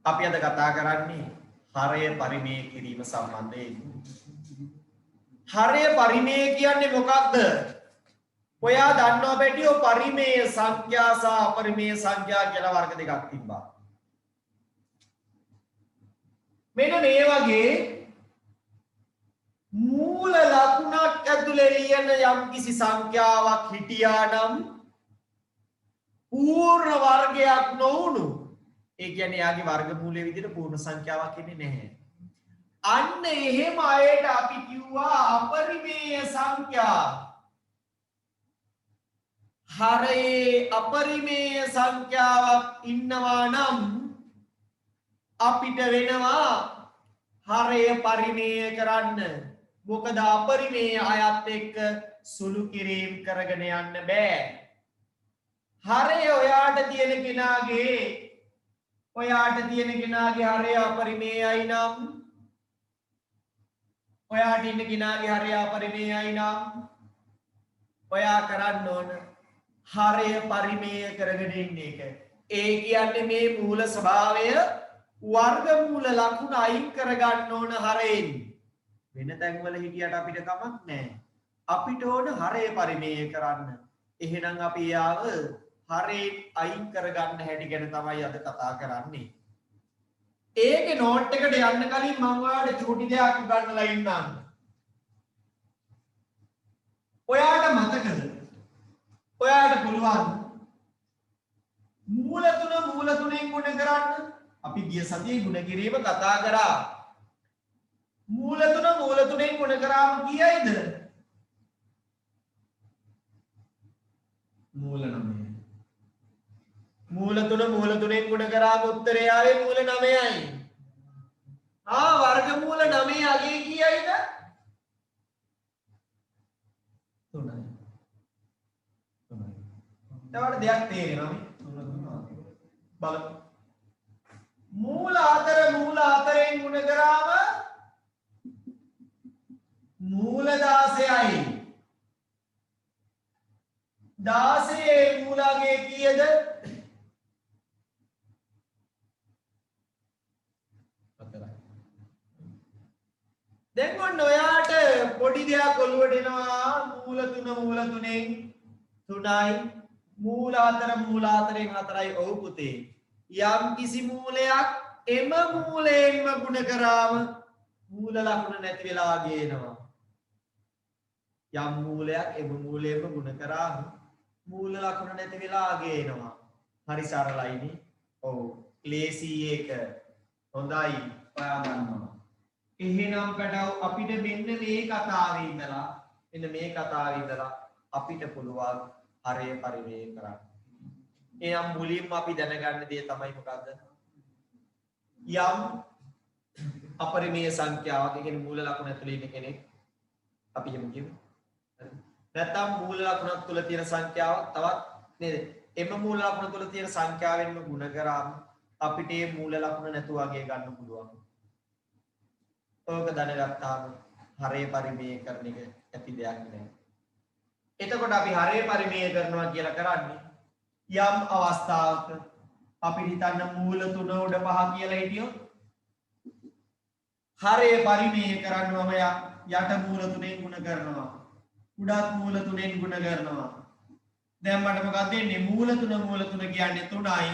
අපි අද කතා කරන්නේ හරය පරිමේය කිරීම සම්බන්ධයෙන්. හරය පරිමේය කියන්නේ මොකක්ද? ඔයා දන්නවා බැටියෝ පරිමේය සංඛ්‍යා සහ අපරිමේය සංඛ්‍යා කියලා වර්ග දෙකක් තිබ්බා. මෙන්න මේ වගේ මූල ලකුණක් ඇතුලේ ලියන යම්කිසි සංඛ්‍යාවක් හිටියා නම් පූර්ණ වර්ගයක් නොවුණු ඒ කියන්නේ යාගේ වර්ගමූලයේ විදිහට පූර්ණ සංඛ්‍යාවක් ඉන්නේ නැහැ. අන්න එහෙම අයට අපි කිව්වා අපරිමේය සංඛ්‍යා. හරයේ අපරිමේය සංඛ්‍යාවක් ඉන්නවා නම් අපිට වෙනවා හරය පරිමේය කරන්න. මොකද අපරිමේය අයත් එක්ක සුළු කිරීම කරගෙන යන්න බෑ. හරය ඔයාට තියෙන කෙනාගේ හරය අපරිමේයයි නම් ඔයාට ඉන්න කෙනාගේ හරය අපරිමේයයි නම් ඔයා කරන්න ඕන හරය පරිමේය කරගෙන ඉන්න එක. ඒ කියන්නේ මේ මූල ස්වභාවය වර්ගමූල ලකුණ අයින් කරගන්න ඕන හරයෙන්. වෙන තැන්වල හිටියට අපිට කමක් නැහැ. අපිට ඕන හරය පරිමේය කරන්න. එහෙනම් අපි යාව හරයෙන් අයින් කරගන්න හැටි ගැන තමයි අද කතා කරන්නේ. ඒකේ නෝට් එකට යන්න කලින් මම ඔයාලට චූටි දෙයක් උගන්වලා ඉන්නම්. ඔයාට මතකද? ඔයාට පුළුවන් මූල තුනෙන් ගුණ කරන්න. අපි ගිය සතියේ ගුණ කිරීම කතා කරා. මූල තුනෙන් ගුණ කරාම කීයයිද? මූල 9. මූල තුනෙන් ගුණ කරාම උත්තරය ආවේ මූල 9යි. වර්ගමූල 9 අගේ කීයයිද? 3යි. එතකොට දෙයක් තේරෙනවා මේ 3 බලමු. මූල 4ෙන් ගුණ කරාම මූල 16යි. 16 මූලගේ කීයද? 4යි. දැන් ඔන්න ඔයාට පොඩි දෙයක් ඔළුවට එනවා. මූල 3ෙන් 3යි. මූල 4ෙන් 4යි. ඔව් පුතේ. යම් කිසි මූලයක් එම මූලයෙන්ම ගුණ කරාම මූල ලකුණ නැති වෙලා ගේනවා. යම් මූලයක් එම මූලයෙන්ම ගුණ කරාම මූල ලකුණ නැති වෙලා ගේනවා. හරි සරලයිනේ. ඔව්. ලේසි එක. හොඳයි. ඔයා දන්නවා. එහෙනම් පැටව අපිට මෙන්න මේ කතාවේ ඉඳලා අපිට පුළුවන් හරය පරිමේය කරන්න. එනම් මුලින්ම අපි දැනගන්න දේ තමයි මොකක්ද? යම් අපරිමේය සංඛ්‍යාවක්, ඒ කියන්නේ මූල ලකුණ ඇතුළේ ඉන්න කෙනෙක් අපි යමු කියමු. හරි. නැත්නම් මූල ලකුණක් තුල තියෙන සංඛ්‍යාවක් තවත් නේද? එම මූල ලකුණ තුල තියෙන සංඛ්‍යාවෙන්ම ගුණ කරාම අපිට මේ මූල ලකුණ නැතුව අගය ගන්න පුළුවන්. ඕක දැනගත්තාම හරය පරිමේය කරන එක ඇති දෙයක් නෑ. එතකොට අපි හරය පරිමේය කරනවා කියලා කරන්නේ යම් අවස්ථාවක අපි හිතන්න මූල 3 උඩ 5 කියලා හිටියොත් හරය පරිමේය කරන්නවම යට මූල 3ෙන් ගුණ කරනවා උඩත් මූල 3ෙන් ගුණ කරනවා. දැන් මට මොකක්ද වෙන්නේ? මූල 3 කියන්නේ 3යි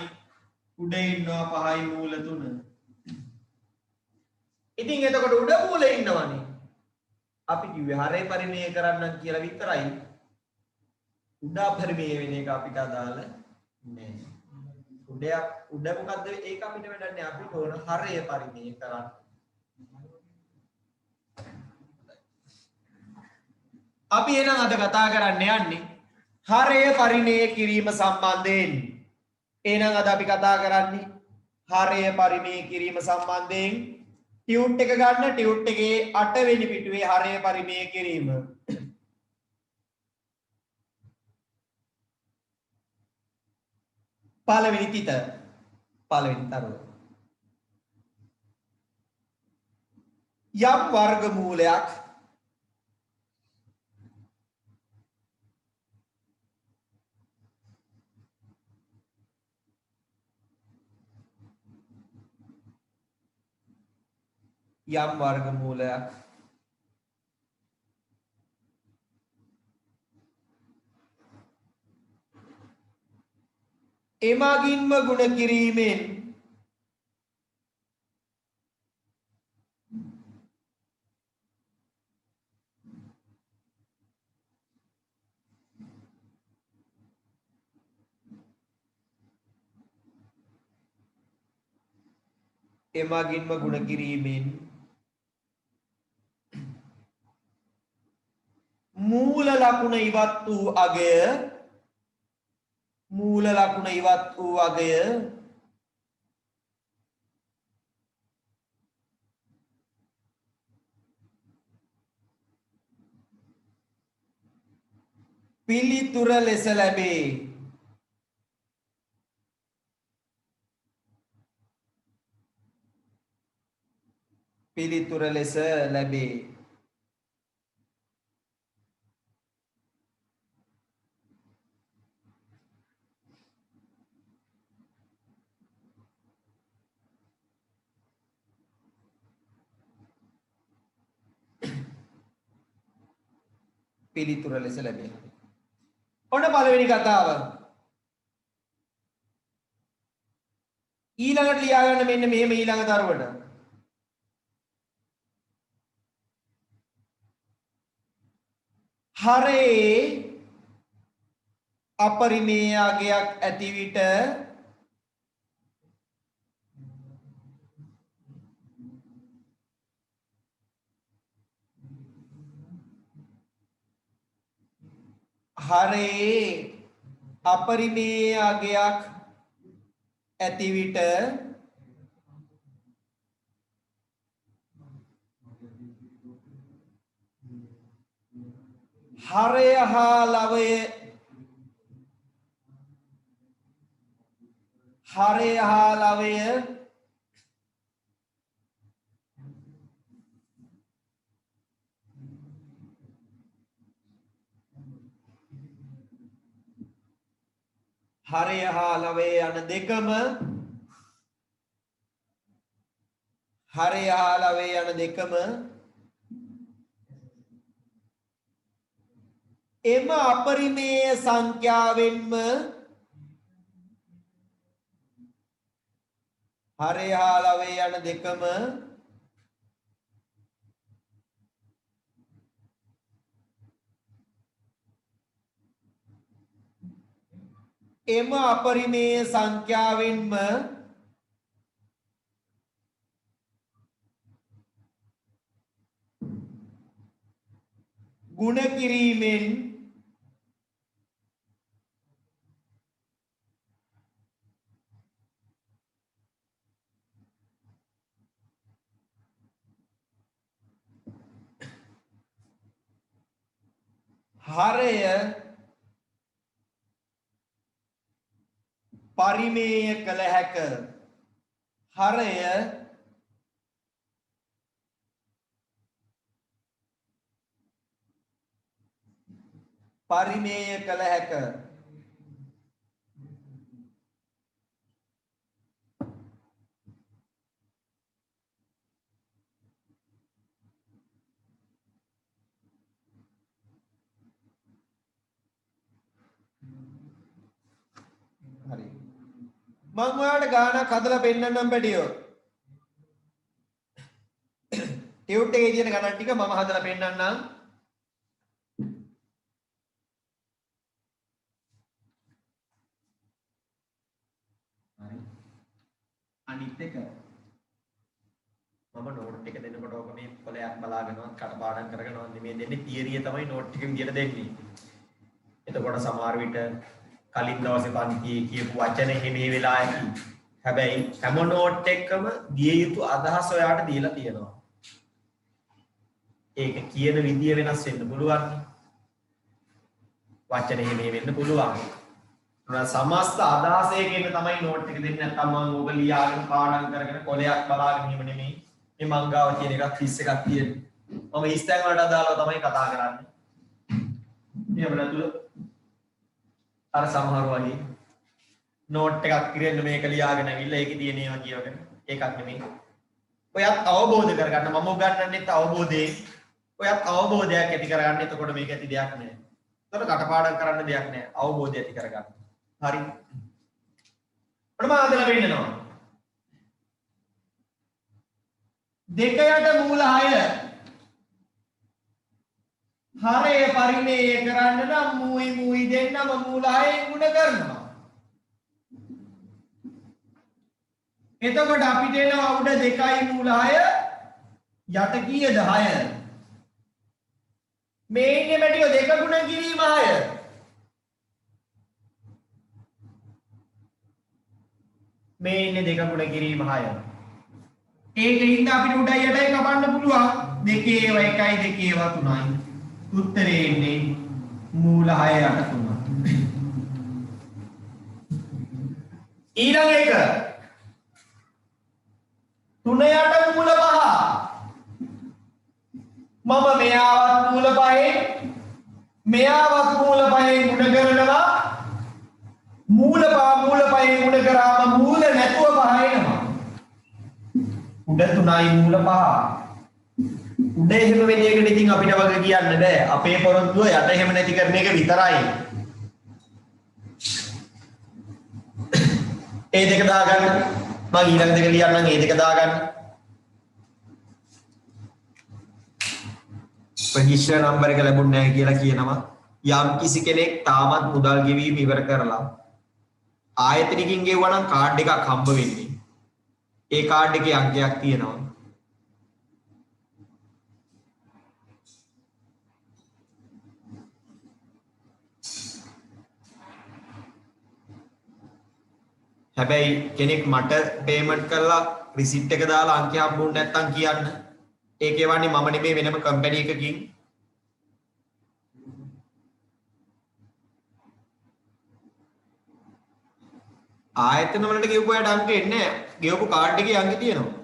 උඩ ඉන්නවා 5යි මූල 3. ඉතින් එතකොට උඩ මූල ඉන්නවනේ. අපි කිව්වේ හරය පරිමේය කරන්න කියලා විතරයි. උඩ පරිමේය වෙන එක අපිට අදාළ නෑ. උඩ මොකද්ද? ඒක අපිට වැඩන්නේ. අපිට ඕන හරය පරිමේය කරන්න. අපි එහෙනම් අද කතා කරන්න යන්නේ හරය පරිමේය කිරීම සම්බන්ධයෙන්. එහෙනම් අද අපි කතා කරන්නේ හරය පරිමේය කිරීම සම්බන්ධයෙන්. ටියුට් එක ගන්න. ටියුට් එකේ 8 වෙනි පිටුවේ හරය පරිමේය කිරීම. පළවෙනි තිත පළවෙනි තරුව. යම් වර්ගමූලයක් යම් වර්ගමූලයක් එමගින්ම ගුණ කිරීමෙන් එමගින්ම ගුණ කිරීමෙන් මූල ලකුණ ඉවත් වූ අගය මූල ලකුණ ඉවත් වූ අගය පිළිතුර ලෙස ලැබේ. පිළිතුර ලෙස ලැබේ. පිළිතුර ලෙස ලැබේ. ඔන්න පළවෙනි කතාව. ඊළඟට ලියා ගන්න මෙන්න මෙහෙම ඊළඟ තරුවට. හරේ අපරිමේය අගයක් ඇති විට හරේ අපරිමේය අගයක් ඇති විට හරය හා ලවය හරය හා ලවය හරය හා ලවය යන දෙකම හරය හා ලවය යන දෙකම එම අපරිමේය සංඛ්‍යාවෙන්ම හරය හා ලවය යන දෙකම එම අපරිමේය සංඛ්‍යාවෙන්ම ගුණ කිරීමෙන් හරය පරිමේය කළ හැක. හරය පරිමේය කළ හැක. හරි. මම ඔයාලට ගානක් හදලා පෙන්නන්නම් බැටියෝ. ටියුට් එකේ තියෙන ගණන් ටික මම හදලා පෙන්නන්නම්. හරි. අනිත් එක මම නෝට් එක දෙන්නකොට ඔක මේ පොලයක් බලාගෙනවත් කටපාඩම් කරගෙනවත් නෙමෙයි දෙන්නේ තියරිය තමයි නෝට් එක විදියට දෙන්නේ. එතකොට සමහර විට කලින් දවසේ පන්තියේ කියපු වචන හිමේ වෙලා ඇති. හැබැයි හැම නෝට් එකකම දිය යුතු අදහස ඔයාට දීලා තියෙනවා. ඒක කියන විදිය වෙනස් වෙන්න පුළුවන්. වචන හිමේ වෙන්න පුළුවන්. උනා සමස්ත අදහසයකින් තමයි නෝට් එක දෙන්නේ. නැත්නම් මම ඕක ලියාගෙන පාඩම් කරගෙන කොලයක් බලාගෙන හිම නෙමෙයි. මේ මංගාව කියන එකක් ක්විස් එකක් තියෙන්නේ. මම ඉස්තැන් වලට අදාළව තමයි කතා කරන්නේ. එහෙම නැතුව අර සමහර වගේ නෝට් එකක් කිරෙන්න මේක ලියාගෙන ඇවිල්ලා ඒකේ තියෙන ඒවා කියවගෙන ඒකක් නෙමෙයි. ඔයත් අවබෝධ කරගන්න මම උගන්වන්නේ අවබෝධයේ ඔයත් අවබෝධයක් ඇති කරගන්න එතකොට මේක ඇති දෙයක් නෑ එතකොට කටපාඩම් කරන්න දෙයක් නෑ අවබෝධය ඇති කරගන්න හරි ප්‍රමාදලා වෙන්නනවා දෙක යට මූල 6 හරය පරිමේය කරන්න නම් මුයි දෙන්නම මූල 6ෙන් ගුණ කරනවා එතකොට අපිට එනවා උඩ 2යි මූල 6 යට කීයද 6 මේ ඉන්නේ මැටියෝ 2 ගුණ කිරීම 6 මේ ඉන්නේ 2 ගුණ කිරීම 6 ඒකින්ද අපිට උඩයි යටයි කපන්න පුළුවන් 2 ඒවා 1යි 2 ඒවා 3යි උත්තරේ එන්නේ මූල 6 යට 3 ඊළඟ එක 3 යට මූල 5 මම මෙයාවත් මූල 5ෙන් මෙයාවත් මූල 5ෙන් ගුණ කරනවා මූල 5ෙන් ගුණ කරාම මූල නැතුව 5 එනවා උඩ 3යි මූල 5 උඩ එහෙම වෙන එකට ඉතින් අපිට වගේ කියන්න බෑ අපේ පොරොන්දුව යට එහෙම නැති කරන එක විතරයි ඒ දෙක දාගන්න මම ඊළඟ දෙක ලියන්නම් ඒ දෙක දාගන්න රෙජිස්ටර් නම්බර් එක ලැබුණ නැහැ කියලා කියනවා යම් කිසි කෙනෙක් තාමත් මුදල් ගෙවීම ඉවර කරලා ආයතනකින් ගෙවුවා නම් කාඩ් එකක් හම්බ වෙන්නේ ඒ කාඩ් එකේ අංකයක් තියෙනවා හැබැයි කෙනෙක් මට පේමන්ට් කරලා රිසිට් එක දාලා අංකය හම්බුනේ නැත්තම් කියන්න ඒක එවන්නේ මම නෙමෙයි වෙනම කම්පැනි එකකින් ආයතන වලට ගෙවපු අයට අංක එන්නේ නැහැ ගෙවපු කාඩ් එකේ අංක තියෙනවා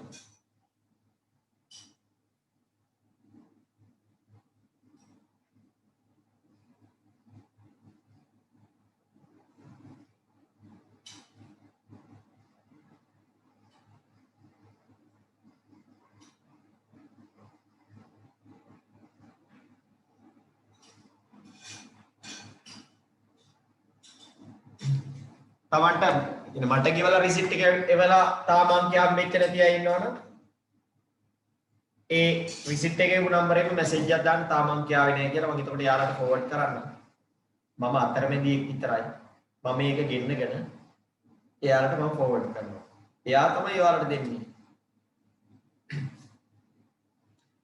තමන්ට මට ගෙවලා රිසිට් එක එවලා තාම අංකයක් හම්බෙච්ච නැති අය ඉන්නවනම් ඒ රිසිට් එකේ නම්බර් එක මැසේජ් එකක් දාන්න තාම අංකය ආවේ නැහැ කියලා මම එතකොට යාළුවට ෆෝවර්ඩ් කරන්න මම අතරමැදියෙක් විතරයි මම මේක ගෙන්නගෙන එයාලට මම ෆෝවර්ඩ් කරනවා එයා තමයි එයාලට දෙන්නේ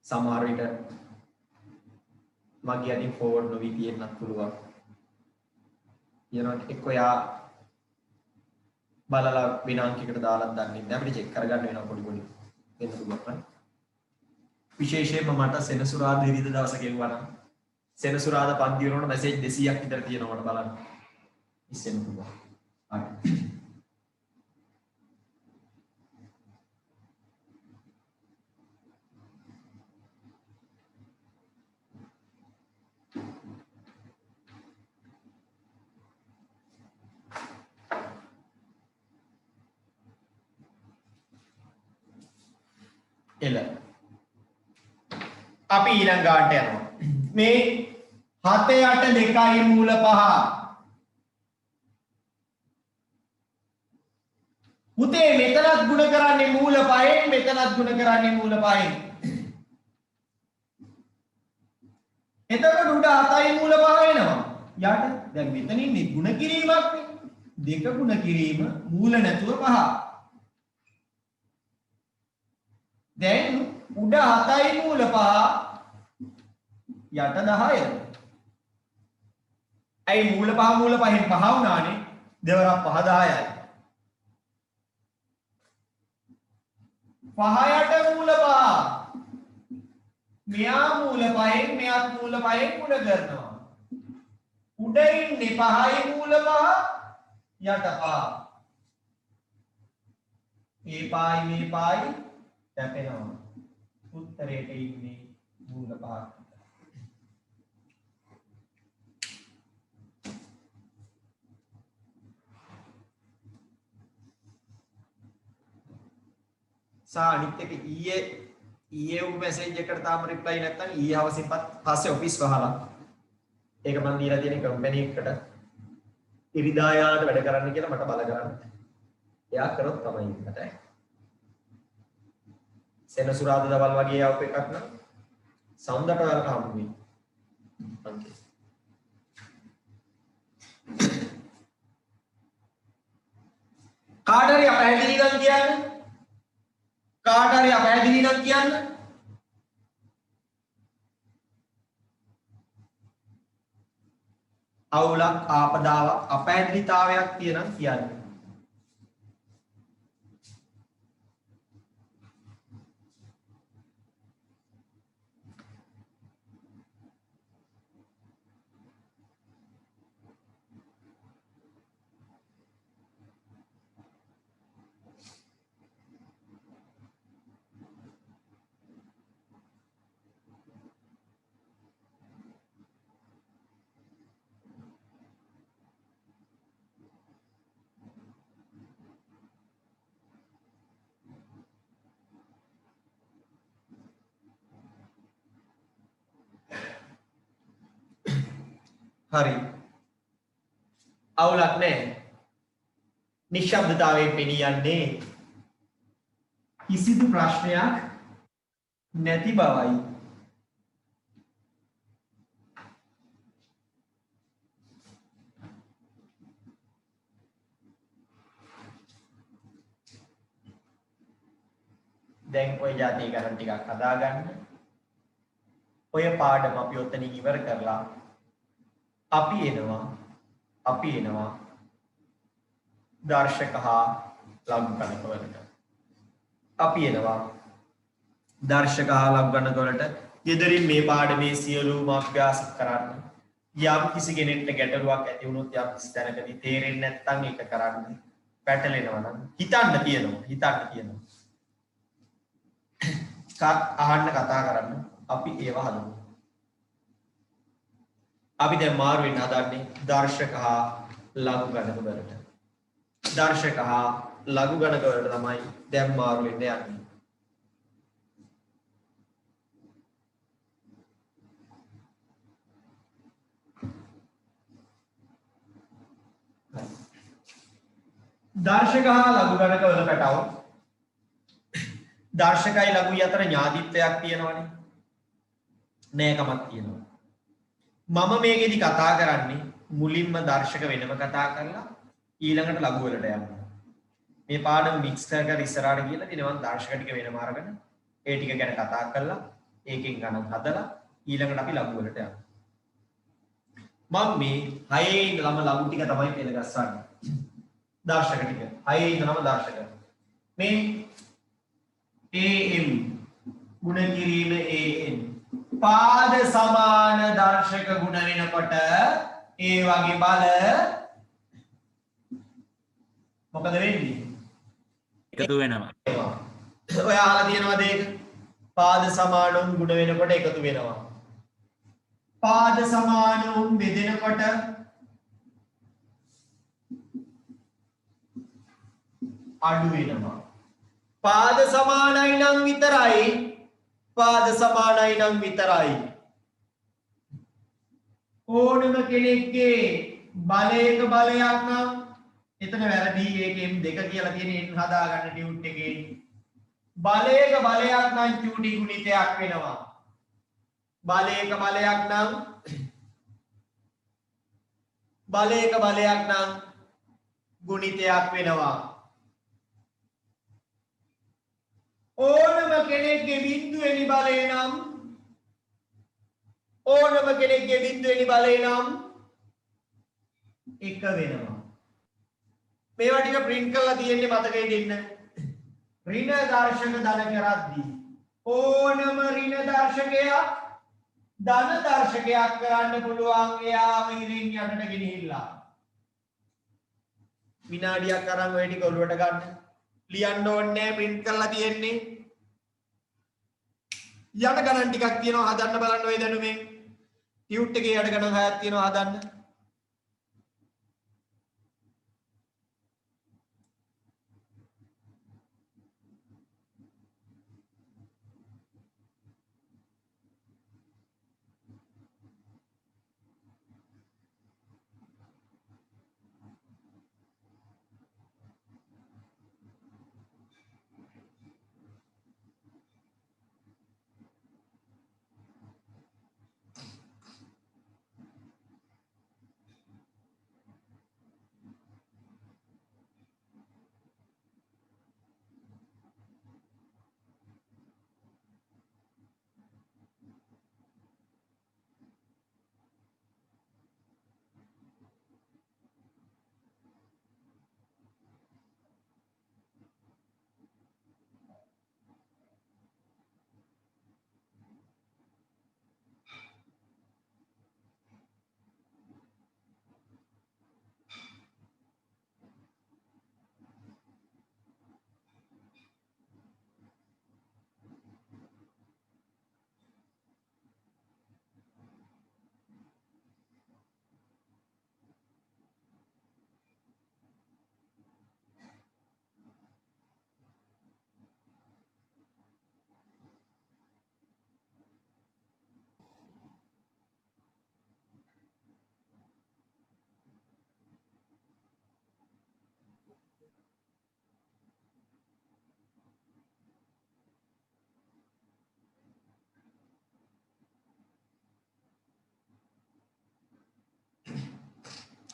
සමහර විට මගේ අතින් ෆෝවර්ඩ් නොවි තියෙන්නත් පුළුවන් ඊළඟට එක්ක යා බලලා වෙන අංකයකට දාලා දන්නේ නැහැ අපිට චෙක් කරගන්න වෙනවා පොඩි පොඩි වෙන පුළුවන් විශේෂයෙන්ම මට සෙනසුරාදා ඉරිදා දවසක ගෙවුවා නම් සෙනසුරාදා පන්ති වලට මැසේජ් 200ක් විතර තියෙනවා මට බලන්න ඉස්සෙන්න පුළුවන් හරි එල අපි ඊළඟ ගානට යනවා මේ 7 8 2යි මූල 5 පුතේ මෙතනත් ගුණ කරන්නේ මූල 5ෙන් මෙතනත් ගුණ කරන්නේ මූල 5ෙන් එතකොට උඩ 7යි මූල 5 එනවා යට දැන් මෙතන ඉන්නේ ගුණ කිරීමක් නේ දෙක ගුණ කිරීම මූල නැතුව 5 දැන් උඩ 7යි මූල 5 යට 10යි. ඇයි මූල 5 5න් 5 වුණානේ. දෙවරක් 5 10යි. 5 යට මූල 5. මෙයා මූල 5න් මෙයාත් මූල 5න් ගුණ කරනවා. උඩ ඉන්නේ 5යි මූල 5 යට 5. මේ පායි මේ පායි කැපෙනවා උත්තරයට ඉන්නේ මූල 5 සා අනිත් එක ඊයේ උ මැසේජ් එකට තාම රිප්ලයි නැත්නම් ඊයේ හවසින් පස්සේ ඔෆිස් වහලා ඒක මම දීලා තියෙන කම්පැනි එකට ඉරිදා යාට වැඩ කරන්න කියලා මට බල කරන්න. එයා කරොත් තමයි ඉන්නට. සෙනසුරාදා දවල් වගේ ආපු එකක් නම් සෞන්දට වලට හම්බ වෙයි. අන්තිම කාට හරි අපහැදිලි නම් කියන්න. කාට හරි අපහැදිලි නම් කියන්න. අවුලක් ආපදාවක් අපහැදිලිතාවයක් තියෙනම් කියන්න. හරි අවුලක් නැහැ. නිශ්ශබ්දතාවයෙන් පෙනී යන්නේ කිසිදු ප්‍රශ්නයක් නැති බවයි. දැන් ඔය જાතිය ගණන් ටිකක් හදාගන්න. ඔය පාඩම අපි ඔතනින් ඉවර කරලා අපි එනවා දර්ශක හා ලඝු ගණකවලට. අපි එනවා දර්ශක හා ලඝු ගණකවලට. ගෙදරින් මේ පාඩමේ සියලුම අභ්‍යාස කරන්න. යම් කිසි කෙනෙක්ට ගැටලුවක් ඇති වුණොත් යම් කිසි තැනකදී තේරෙන්නේ නැත්නම් ඒක කරන්න. පැටලෙනවා නම් හිතන්න තියෙනවා. අහන්න කතා කරන්න. අපි ඒව හදමු. අපි දැන් මාරු වෙන්න හදන්නේ දර්ශක හා ලඝු ගණක වලට. දර්ශක හා ලඝු ගණක වලට තමයි දැන් මාරු වෙන්න යන්නේ. දර්ශක හා ලඝු ගණක වලකට આવොත් දර්ශකයි ලඝුයි අතර ඥාතිත්වයක් තියෙනවනේ. නෑකමක් තියෙනවා. මම මේකෙදි කතා කරන්නේ මුලින්ම දර්ශක වෙනම කතා කරලා ඊළඟට ලඝු වලට යනවා. මේ පාඩම මික්ස් කර ඉස්සරහට ගිහලා දිනවන් දර්ශක ටික වෙනම අරගෙන ඒ ටික ගැන කතා කරලා ඒකෙන් ගණන් හදලා ඊළඟට අපි ලඝු වලට යනවා. මම මේ 6 ඉඳලම ලඝු ටික තමයි පෙළ ගස්සන්නේ. දර්ශක ටික 6 ඉඳලම දර්ශක. මේ am ගුණ කිරීම an පාද සමාන දර්ශක ගුණ වෙනකොට ඒ වගේ බල මොකද වෙන්නේ? එකතු වෙනවා. ඔය අහලා තියෙනවද ඒක? පාද සමානුන් ගුණ වෙනකොට එකතු වෙනවා. පාද සමානුන් බෙදෙනකොට අඩු වෙනවා. පාද සමානයි නම් විතරයි ඕනම කෙනෙක්ගේ බලයක බලයක් නම් එතන වැරදි ඒකෙන් දෙක කියලා තියෙන n හදා ගන්න ටියුට් එකේ බලයක බලයක් නම් චූටි ගුණිතයක් වෙනවා. බලයක බලයක් නම් ගුණිතයක් වෙනවා. ඕනම කෙනෙක්ගේ බිඳුවෙනි බලය නම් එක වෙනවා. මේවා ටික print කරලා තියෙන්නේ මතකෙ දෙන්න. ඍණ දර්ශක ධන කරද්දී ඕනම ඍණ දර්ශකයක් ධන දර්ශකයක් කරන්න පුළුවන්. එයාම ඉරින් යටට ගෙනහිල්ලා විනාඩියක් අරන් ඔය ටික ඔලුවට ගන්න. ලියන්න ඕනේ print කරලා තියෙන්නේ. යට ගණන් ටිකක් තියෙනවා හදන්න බලන්න ඔය දැනුමෙන්. ටියුට් එකේ යට ගණන් 6ක් තියෙනවා හදන්න.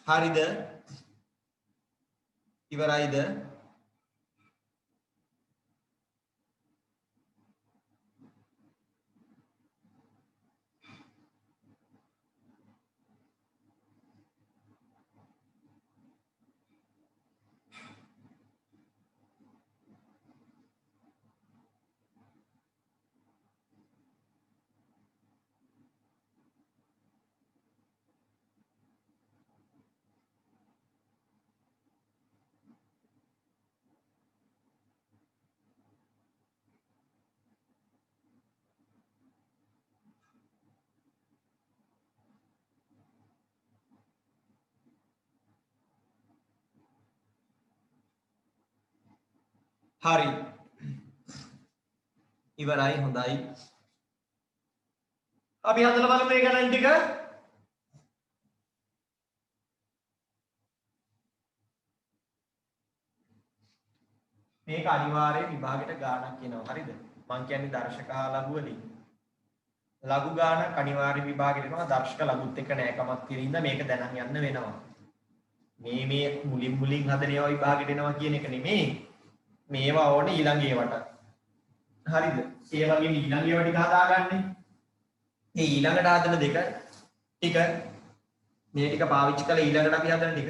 හරිද? ඉවරයිද? හරි. ඉවරයි හොඳයි. අපි හදලා බලමු මේ ගණන් ටික. මේක අනිවාර්යයෙන් විභාගෙට ගාණක් කියනවා. හරිද? මං කියන්නේ දර්ශක හා ලඝු වලින්. ලඝු ගාණක් අනිවාර්ය විභාගෙට එනවා. දර්ශක ලඝුත් එක්ක නෑකමක් තියෙන මේක දැනන් යන්න වෙනවා. මේ මුලින් හදන ඒවා විභාගෙට එනවා කියන එක නෙමෙයි. මේවා ඕනේ ඊළඟ ඒවට. හරිද? ඒ වගේම ඊළඟ ඒවා ටික හදාගන්නේ. මේ ඊළඟට හදන දෙක ටික මේ ටික පාවිච්චි කරලා ඊළඟට අපි හදන ටික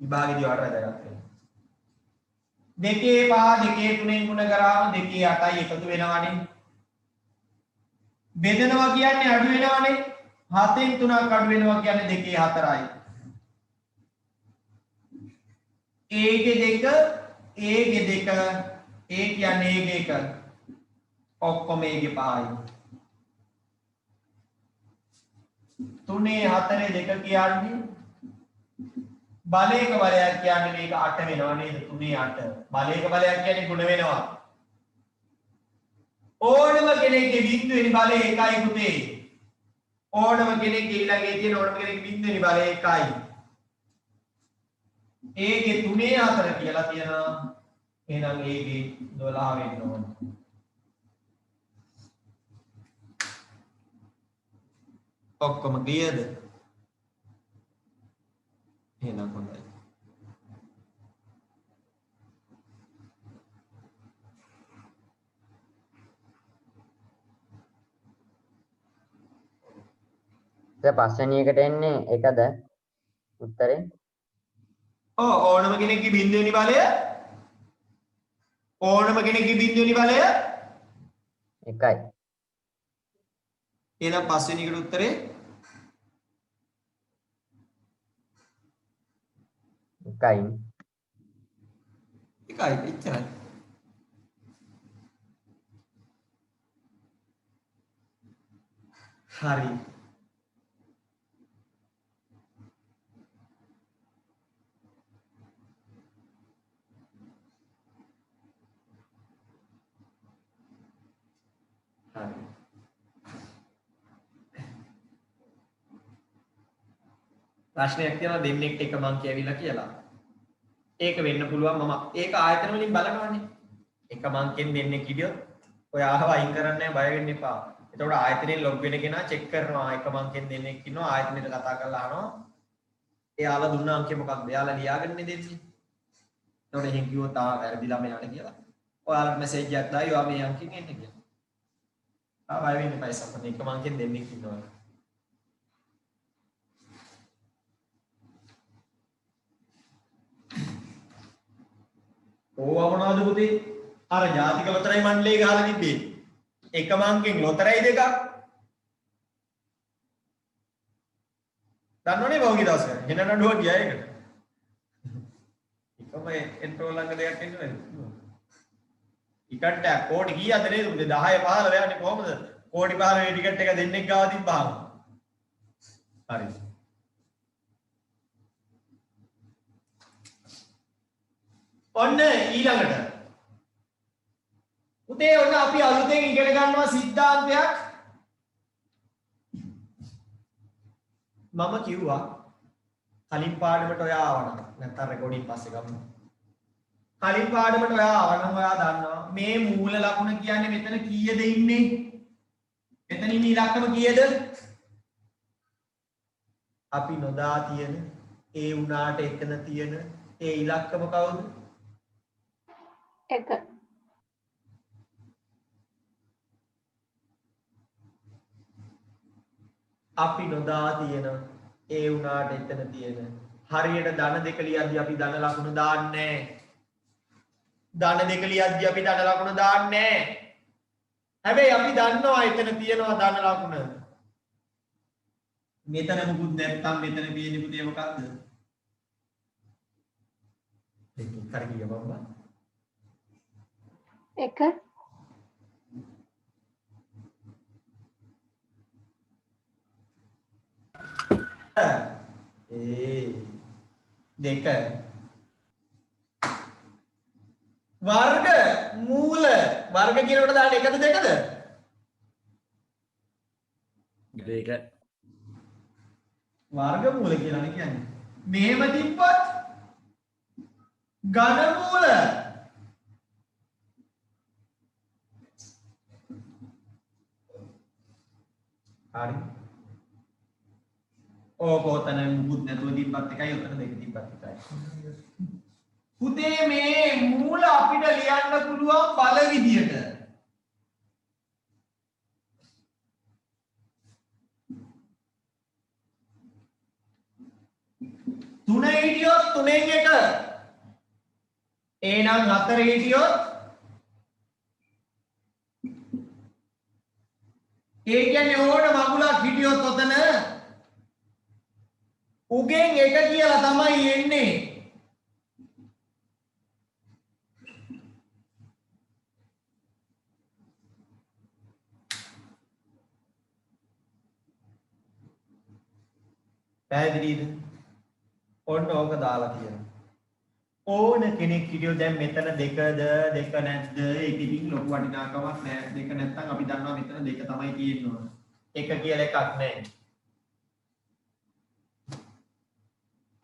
විභාගෙදී වට වැදගත් වෙනවා. 2 5 2 3 ගුණ කරාම 2 8යි එකතු වෙනවනේ. බෙදනවා කියන්නේ අඩු වෙනවනේ. 7න් 3ක් අඩු වෙනවා කියන්නේ 2 4යි. A ගේ 2 A ගේ 2 A කියන්නේ A ගේ 1 ඔක්කොම A ගේ 5යි. 3 4 2 කියන්නේ බලයක බලයක් කියන්නේ මේක 8 වෙනවා නේද? 3 8. බලයක බලයක් කියන්නේ ගුණ වෙනවා. ඕනම කෙනෙක්ගේ බිඳුවෙනි බලය 1යි පුතේ. ඕනම කෙනෙක්ගේ ඊළඟේ තියෙන ඕනම කෙනෙක්ගේ බිඳුවෙනි බලය 1යි. A ගේ 3 4 කියලා තියෙනවා. එහෙනම් A ගේ 12 වෙන්න ඕන. ඔක්කොම ක්ලියර්ද? එහෙනම් හොඳයි. පස්වෙනි එකට එන්නේ එකද උත්තරේ? ඕනම කෙනෙක්ගේ බිඳුවෙනි බලය ඕනම කෙනෙක්ගේ බිඳුවෙනි බලය 1යි. එහෙනම් පස්වෙනි එකට උත්තරේ 1යි. 1යි එච්චරයි. හරි. ප්‍රශ්නයක් තියෙනවා දෙන්නෙක්ට එක මං කියවිලා කියලා. ඒක වෙන්න පුළුවන් මම ඒක ආයතන වලින් බලනවානේ. එක මංකෙන් දෙන්නෙක් හිටියොත් ඔය ආව අයින් කරන්න බය වෙන්න එපා. එතකොට ආයතනයේ ලොග් වෙන කෙනා චෙක් කරනවා එක මංකෙන් දෙන්නෙක් ඉන්නවා ආයතනෙට කතා කරලා අහනවා එයාලා දුන්න අංකය මොකක්ද? එයාලා ලියාගෙන දෙන්නේ. එතකොට එහෙන් කිව්වොත් වැරදිලා මෙයාට කියලා. ඔයාලට මැසේජ් එකක් දායි ඔයා මේ අංකෙන් එන්න කියලා. බය වෙන්න එපා සම්පූර්ණ එක මංකෙන් දෙන්නෙක් ඉන්නවා. ඕවා මොනවද පුතේ? අර ජාතික ලොතරැයි මණ්ඩලයේ ගහලා තිබ්බේ. එකම අංකෙන් ලොතරැයි දෙකක්. දන්නවනේ බෞද්ධ දවසක. හෙන නඩුව ගියා ඒකට. එකම එන්ට්‍රෝ ළඟ දෙයක් එන්නේ නේද? ටිකට් එක කෝටි කීයද නේද? 10 15 යන්නේ කොහමද? කෝටි 15 ටිකට් එක දෙන්නෙක් ගාව තිබ්බාම. හරි. ඔන්න ඊළඟට පුතේ ඔන්න අපි අලුතෙන් ඉගෙන ගන්නවා සිද්ධාන්තයක්. මම කිව්වා කලින් පාඩමට ඔයා ආවනම් නැත්නම් රෙකෝඩින් පස්සේ ගමු. කලින් පාඩමට ඔයා ආවනම් ඔයා දන්නවා මේ මූල ලකුණ කියන්නේ මෙතන කීයද ඉන්නේ? මෙතන ඉන්නේ ඉලක්කම කීයද? අපි නොදා තියෙන ඒ උනාට එතන තියෙන ඒ ඉලක්කම කවුද? 1 අපි නොදා තියෙන ඒ උනාට එතන තියෙන හරියට ධන දෙක ලියද්දී අපි ධන ලකුණ දාන්නේ ධන දෙක ලියද්දී අපි ධන ලකුණ දාන්නේ හැබැයි අපි දන්නවා එතන තියෙනවා ධන ලකුණ මෙතන මුකුත් නැත්තම් මෙතන තියෙන්නේ පුතේ මොකක්ද? දෙක කරගිය බම්බා 1 දෙක වර්ග මූල වර්ග කියනකොට දාන්න එකද දෙකද? දෙක වර්ග මූල කියලානේ කියන්නේ. මෙහෙම තිබ්බත් ඝන මූල හරි. ඕකෝතන මුකුත් නැතුව තිබ්බත් එකයි උතන දෙක තිබ්බත් එකයි. පුතේ මේ මූල අපිට ලියන්න පුළුවන් බල විදියට. තුන හිටියොත් තුනෙන් එක. එහෙනම් හතර හිටියොත් ඒ කියන්නේ ඕන මගුලක් හිටියොත් ඔතන උගෙන් එක කියලා තමයි එන්නේ. පැහැදිලිද? ඔන්න ඕක දාලා තියෙනවා. ඕන කෙනෙක් හිටියෝ දැන් මෙතන දෙකද දෙක නැද්ද? ඒක ඉතින් ලොකු වටිනාකමක් නෑ. දෙක නැත්තම් අපි දන්නවා මෙතන දෙක තමයි තියෙන්නේ. එක කියලා එකක් නෑ.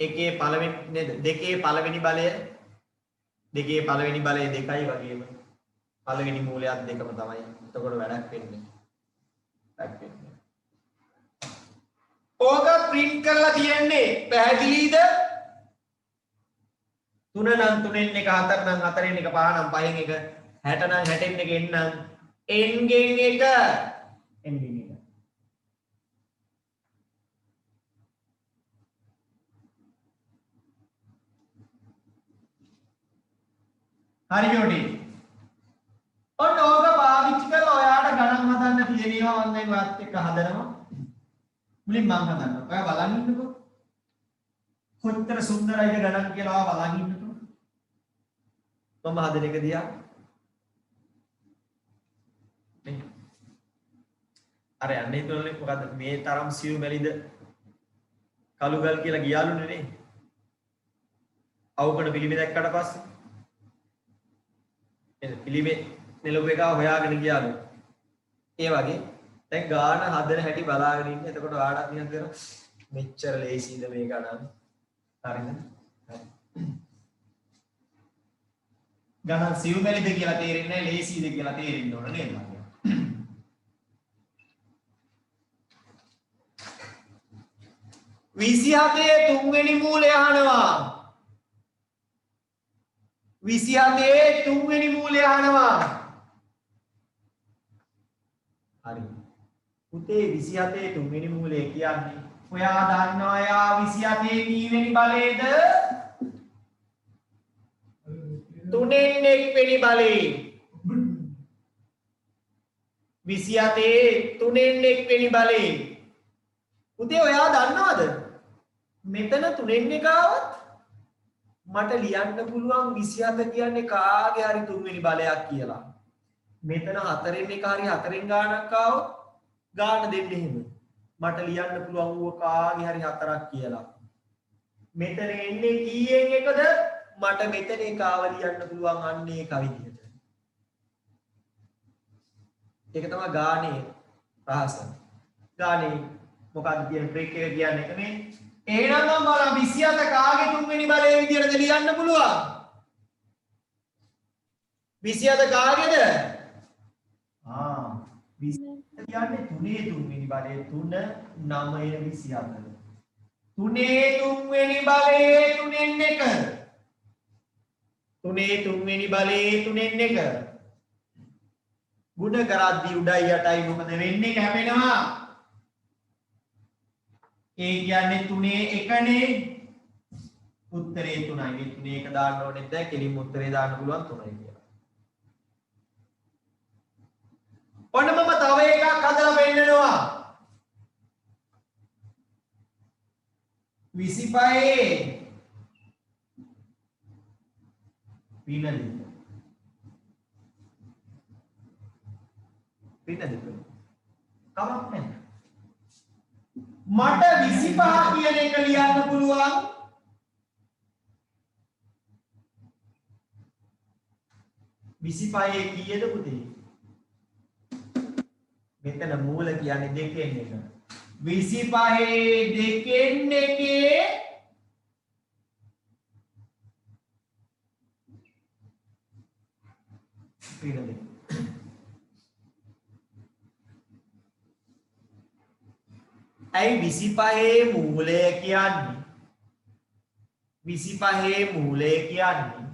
එකේ පළවෙනි නේද? දෙකේ පළවෙනි බලය දෙකේ පළවෙනි බලය දෙකයි වගේම පළවෙනි මූලයක් දෙකම තමයි. එතකොට වැඩක් වෙන්නේ. වැඩක් වෙන්නේ. ඕක print කරලා තියෙන්නේ පැහැදිලිද? 3 නම් 3න් එක 4 නම් 4න් එක 5 නම් 5න් එක 60 නම් 60න් එක n නම් n ගෙන් එක n ගෙන් එක. හරි යෝටි. ඔන්න ඕක පාවිච්චි කරලා ඔයාට ගණන් හදන්න තියෙනවා මම දැන් ඔයත් එක්ක හදනවා. මුලින් මම හදන්නවා. ඔයා බලන් ඉන්නකෝ. කොච්චර සුන්දරයිද ගණන් කියලා ඔයා බලන් ඉන්නකෝ. මම හදන එක දිහා. අර යන්නේ හිතන්නේ මොකද්ද මේ තරම් සියු මෙලිද කළුගල් කියලා ගියාලුනේ නේ. අවුකඩ පිළිමේ දැක්කට පස්සේ එන පිළිමේ නෙලොබ එක හොයාගෙන ගියාලු. ඒ වගේ දැන් ගාන හදන හැටි බලාගෙන ඉන්න. එතකොට ඔයාලට නිකන් දෙනවා මෙච්චර ලේසියිද මේ ගණන්. හරිද? ගණන් සිව්මෙලිද කියලා තේරෙන්නේ නැහැ ලේසියිද කියලා තේරෙන්න ඕන නේද? 27 තුන්වෙනි මූලය අහනවා. 27 තුන්වෙනි මූලය අහනවා. හරි. පුතේ 27 තුන්වෙනි මූලය කියන්නේ ඔයා දන්නවා යා 27 කීවෙනි බලයේද? 3න් 1 වෙනි බලේ. 27 3න් 1 වෙනි බලේ. පුතේ ඔයා දන්නවද? මෙතන 3න් 1 આવත් මට ලියන්න පුළුවන් 27 කියන්නේ කාගේ හරි තුන්වෙනි බලයක් කියලා. මෙතන 4න් 1 හරි 4න් ගානක් ආවොත් ගාන දෙන්න එහෙම. මට ලියන්න පුළුවන් ඌව කාගේ හරි 4ක් කියලා. මෙතන එන්නේ කීයෙන් එකද? මට මෙතන එකාව ලියන්න පුළුවන් අන්නේ එක විදිහට. ඒක තමයි ගානේ රහස. ගානේ මොකක්ද කියන බ්‍රේක් එක කියන්නේ එක මේ. එහෙනම් මම බලන්න 27 කාගේ තුන්වෙනි බලයේ විදිහටද ලියන්න පුළුවන්? 27 කාගේද? 27 කියන්නේ 3 තුන්වෙනි බලයේ 3 9 27. තුනේ තුන්වෙනි බලයේ තුනෙන් එක. තුනේ තුන්වෙනි බලයේ තුනෙන් එක. ගුණ කරද්දී උඩයි යටයි මොකද වෙන්නේ? කැපෙනවා. ඒ කියන්නේ තුනේ එකනේ. උත්තරේ 3යි. මේ තුනේ එක දාන්න ඕනේ නැහැ. කෙලින්ම උත්තරේ දාන්න පුළුවන් 3යි කියලා. ඔන්න මම තව එකක් හදලා පෙන්නනවා. 25 පිනද? පිනද? කමක් නැහැ. මට 25 කියන එක ලියන්න පුළුවන්. විසිපහේ කීයද පුතේ? මෙතන මූල කියන්නේ දෙකෙන් එක. 25 දෙකෙන් එකේ පිනද? ඇයි 25 මූලය කියන්නේ? 25 මූලය කියන්නේ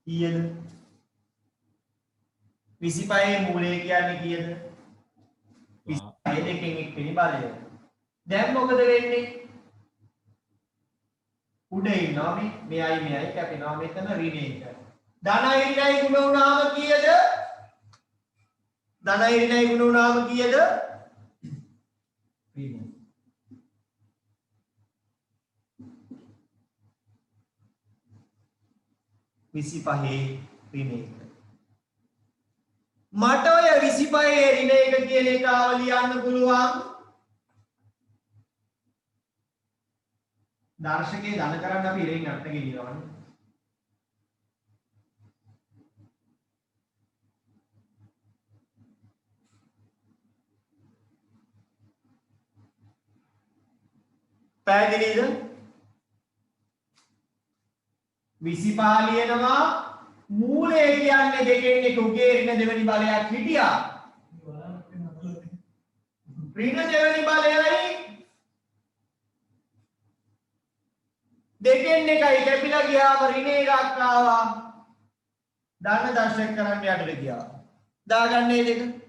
කීයද? 25 මූලය කියන්නේ කීයද? 25 දෙකෙන් එක්වෙනි බලය. දැන් මොකද වෙන්නේ? උඩ ඉන්නවා මේ මෙයයි කැපෙනවා මෙතන ඍණ එක. ධනයි ඍණයි ගුණ වුණාම කීයද? ධනයි ඍණයි ගුණ වුණාම කීයද? ඍණ. විසිපහේ ඍණ එක. මට ඔය 25 ඍණ එක කියන එක ආව ලියන්න පුළුවන්. දර්ශකයේ ධන කරන්න අපි ඉරෙන් අට ගෙනියනවානේ. පැහැදිලිද? 25 ලියනවා. මූලය කියන්නේ දෙකෙන් එක උගේ ඍණ දෙවෙනි බලයක් හිටියා. ඍණ දෙවෙනි බලයයි දෙකෙන් එකයි කැපිලා ගියාම ඍණ එකක් ආවා. ධන දර්ශක කරන්න යටට ගියා. දාගන්නේ දෙක.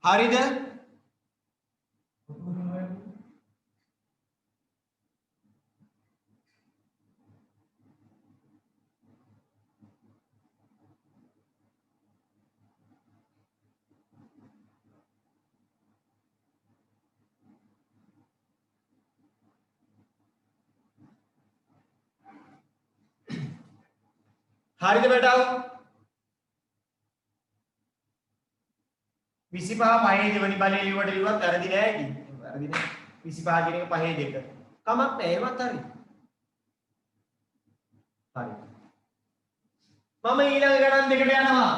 හරිද? හරිද බටාව? 25 පහේ දෙවෙනි බලය ලියුවට ලියුවත් වැරදි නෑ කි. වැරදි නෑ. 25 කියන එක පහේ දෙක. කමක් නෑ ඒවත් හරි. හරි. මම ඊළඟ ගණන් දෙකට යනවා.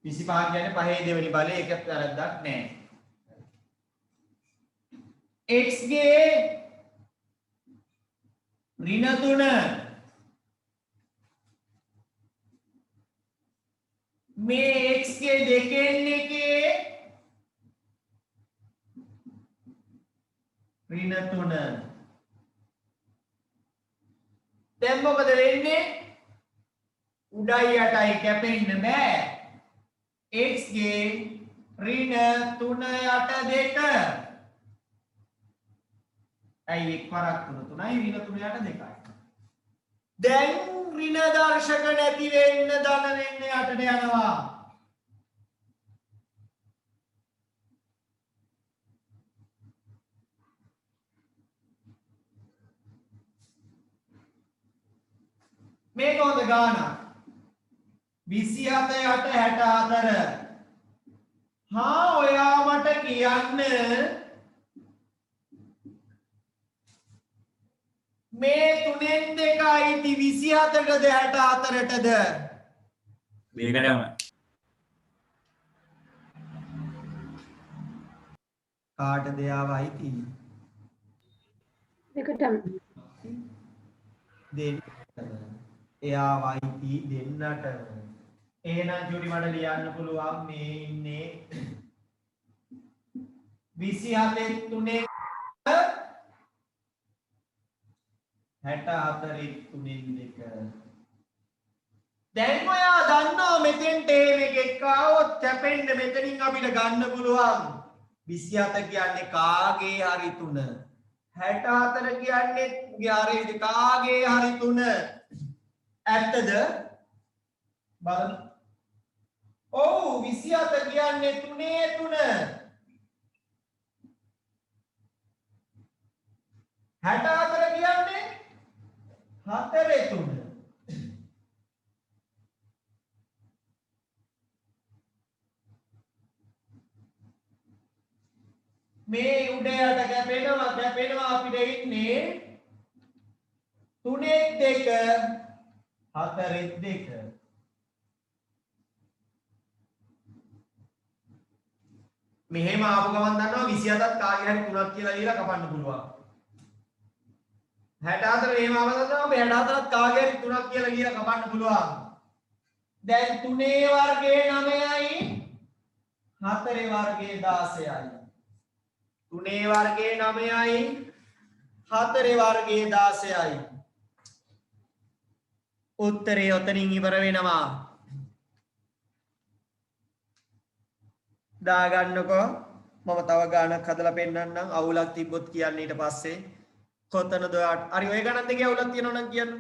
විසිපහ කියන්නේ පහේ දෙවෙනි බලය එකක් වැරද්දක් නෑ. x ගේ ඍණ 3 මේ x ගේ දෙකෙන් එකේ ඍණ 3 දැන් මොකද වෙන්නේ උඩයි යටයි කැපෙන්න බෑ x ගේ ඍණ 3 යට 2 ඇයි එක් වරක් 3 3යි ඍණ 3 යට 2යි දැන් ඍණ දර්ශක නැති වෙන්න ධන වෙන්න යටට යනවා මේක හොඳ ගානක් 27 යට 64 හා ඔයා මට කියන්න මේ 3න් 2 අයිති 27ටද 64ටද දෙකටම කාටද යාව අයිති දෙකටම දෙන්නට එයා අයිති දෙන්නට එහෙනම් ජුඩි මට ලියන්න පුළුවන් මේ ඉන්නේ 27 3 64 3 2 දැන් ඔයා දන්නවා මෙතෙන්ට එකෙක් ආවොත් කැපෙන්න මෙතනින් අපිට ගන්න පුළුවන් 27 කියන්නේ කාගේ හරි 3 64 කියන්නේ ගේ කාගේ හරි 3 ඇත්තද බලන්න ඔව් 27 කියන්නේ 3 3 64 කියන්නේ 4 3 මේ උඩ යට කැපෙනවා අපිට ඉන්නේ 3 2 4 2 මෙහෙම ආපු ගමන් දන්නවා 27ත් කාගේ හරි 3ක් කියලා ලියලා කපන්න පුළුවන් 64 මෙහෙම ආව දන්නවා අපි 64ත් කාගේ හරි 3ක් කියලා ලියලා කපන්න පුළුවන් දැන් 3 වර්ගයේ 9යි 4 වර්ගයේ 16යි 3 වර්ගයේ 9යි 4 වර්ගයේ 16යි උත්තරේ ඔතනින් ඉවර වෙනවා දාගන්නකෝ මම තව ගානක් හදලා පෙන්නන්නම් අවුලක් තිබ්බොත් කියන්න ඊට පස්සේ කොතනද ඔයාට හරි ඔය ගණන් දෙකේ අවුලක් තියෙනවා නම් කියන්න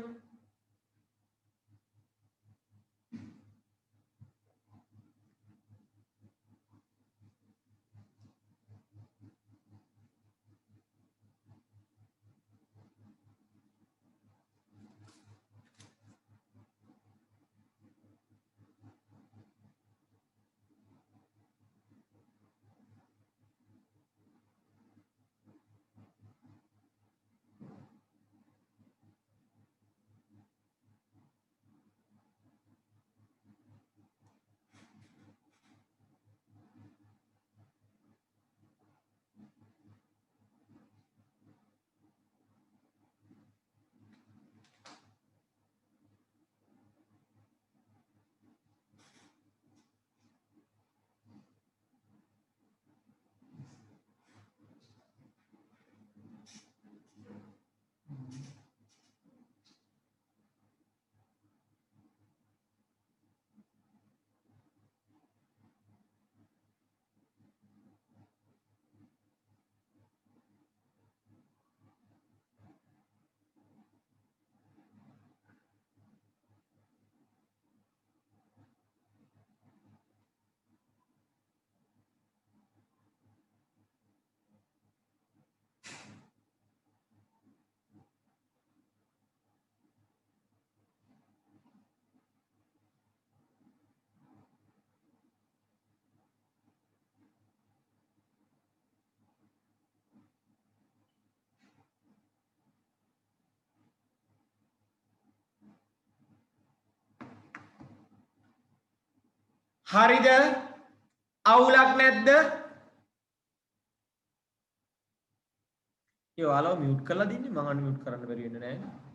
හරිද අවුලක් නැද්ද යෝ ආලෝ මියුට් කරලා දින්නේ මම අන්මියුට් කරන්න බැරි වෙන්නේ නැහැ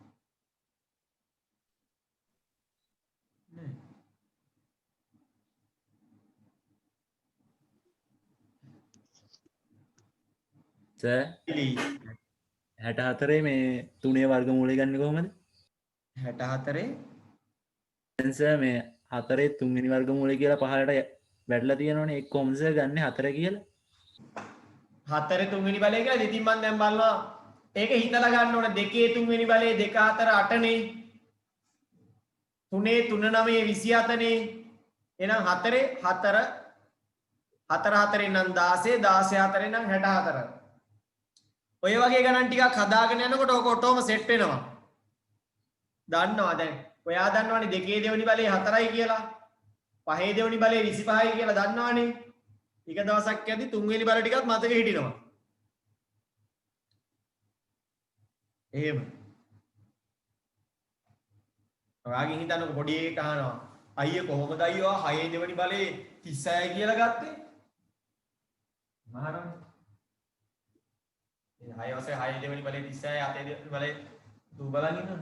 සර් පිලි 64 මේ 3 වර්ගමූලය ගන්න කොහමද? 64 දැන් සර් මේ 4 3 වෙනි වර්ගමූලය කියලා පහලට වැටලා තියෙනවනේ ඒක කොහොමද සර් ගන්න 4 කියලා? 4 3 වෙනි බලය කියලා ඉතින් මම දැන් බලනවා ඒක හිතලා ගන්න ඕනේ 2 3 වෙනි බලය 2 4 8 නේ 3 3 9 27 නේ එහෙනම් 4 4 4 4 නම් 16 16 4 නම් 64 ඔය වගේ ගණන් ටිකක් හදාගෙන යනකොට ඔක ඔටෝම සෙට් වෙනවා දන්නවා දැන් ඔයා දන්නවනේ 2 දෙවෙනි බලය 4යි කියලා 5 දෙවෙනි බලය 25යි කියලා දන්නවනේ ටික දවසක් යද්දි 3 වෙනි බල ටිකත් මතක හිටිනවා එහෙම ඔයාගෙන් හිතන්නකො පොඩි එකෙක් අහනවා අයියේ කොහොමද අයියෝ 6 දෙවෙනි බලේ 36යි කියලා ගත්තේ මහරම් ඒ 6 වසරේ 6 දෙවෙනි බලේ 36යි 8 දෙවෙනි බලේ දු බලන් ඉන්නවා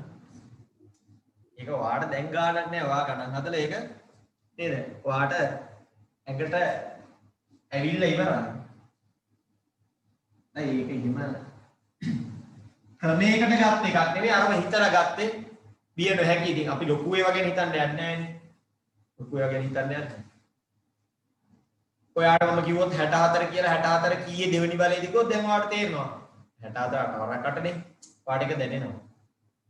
ඒක ඔයාට දැන් ගානක් නෑ ඔයා ගණන් හදලා ඒක නේද ඔයාට ඇඟට ඇවිල්ලා ඉවරයි අය ඒක හිම ක්‍රමයකට ගත්ත එකක් නෙවෙයි අරම හිතලා ගත්තේ බිය නොහැකි ඉතින් අපි ලොකු ඒවා ගැන හිතන්න යන්නේ නෑනේ ලොකු ඒවා ගැන හිතන්න යන්නේ ඔයාට මම කිව්වොත් 64 කියලා 64 කීයේ දෙවෙනි බලයේද කිව්වොත් දැන් ඔයාට තේරෙනවා 64 වරක් 8නේ ඔයාට ඒක දැනෙනවා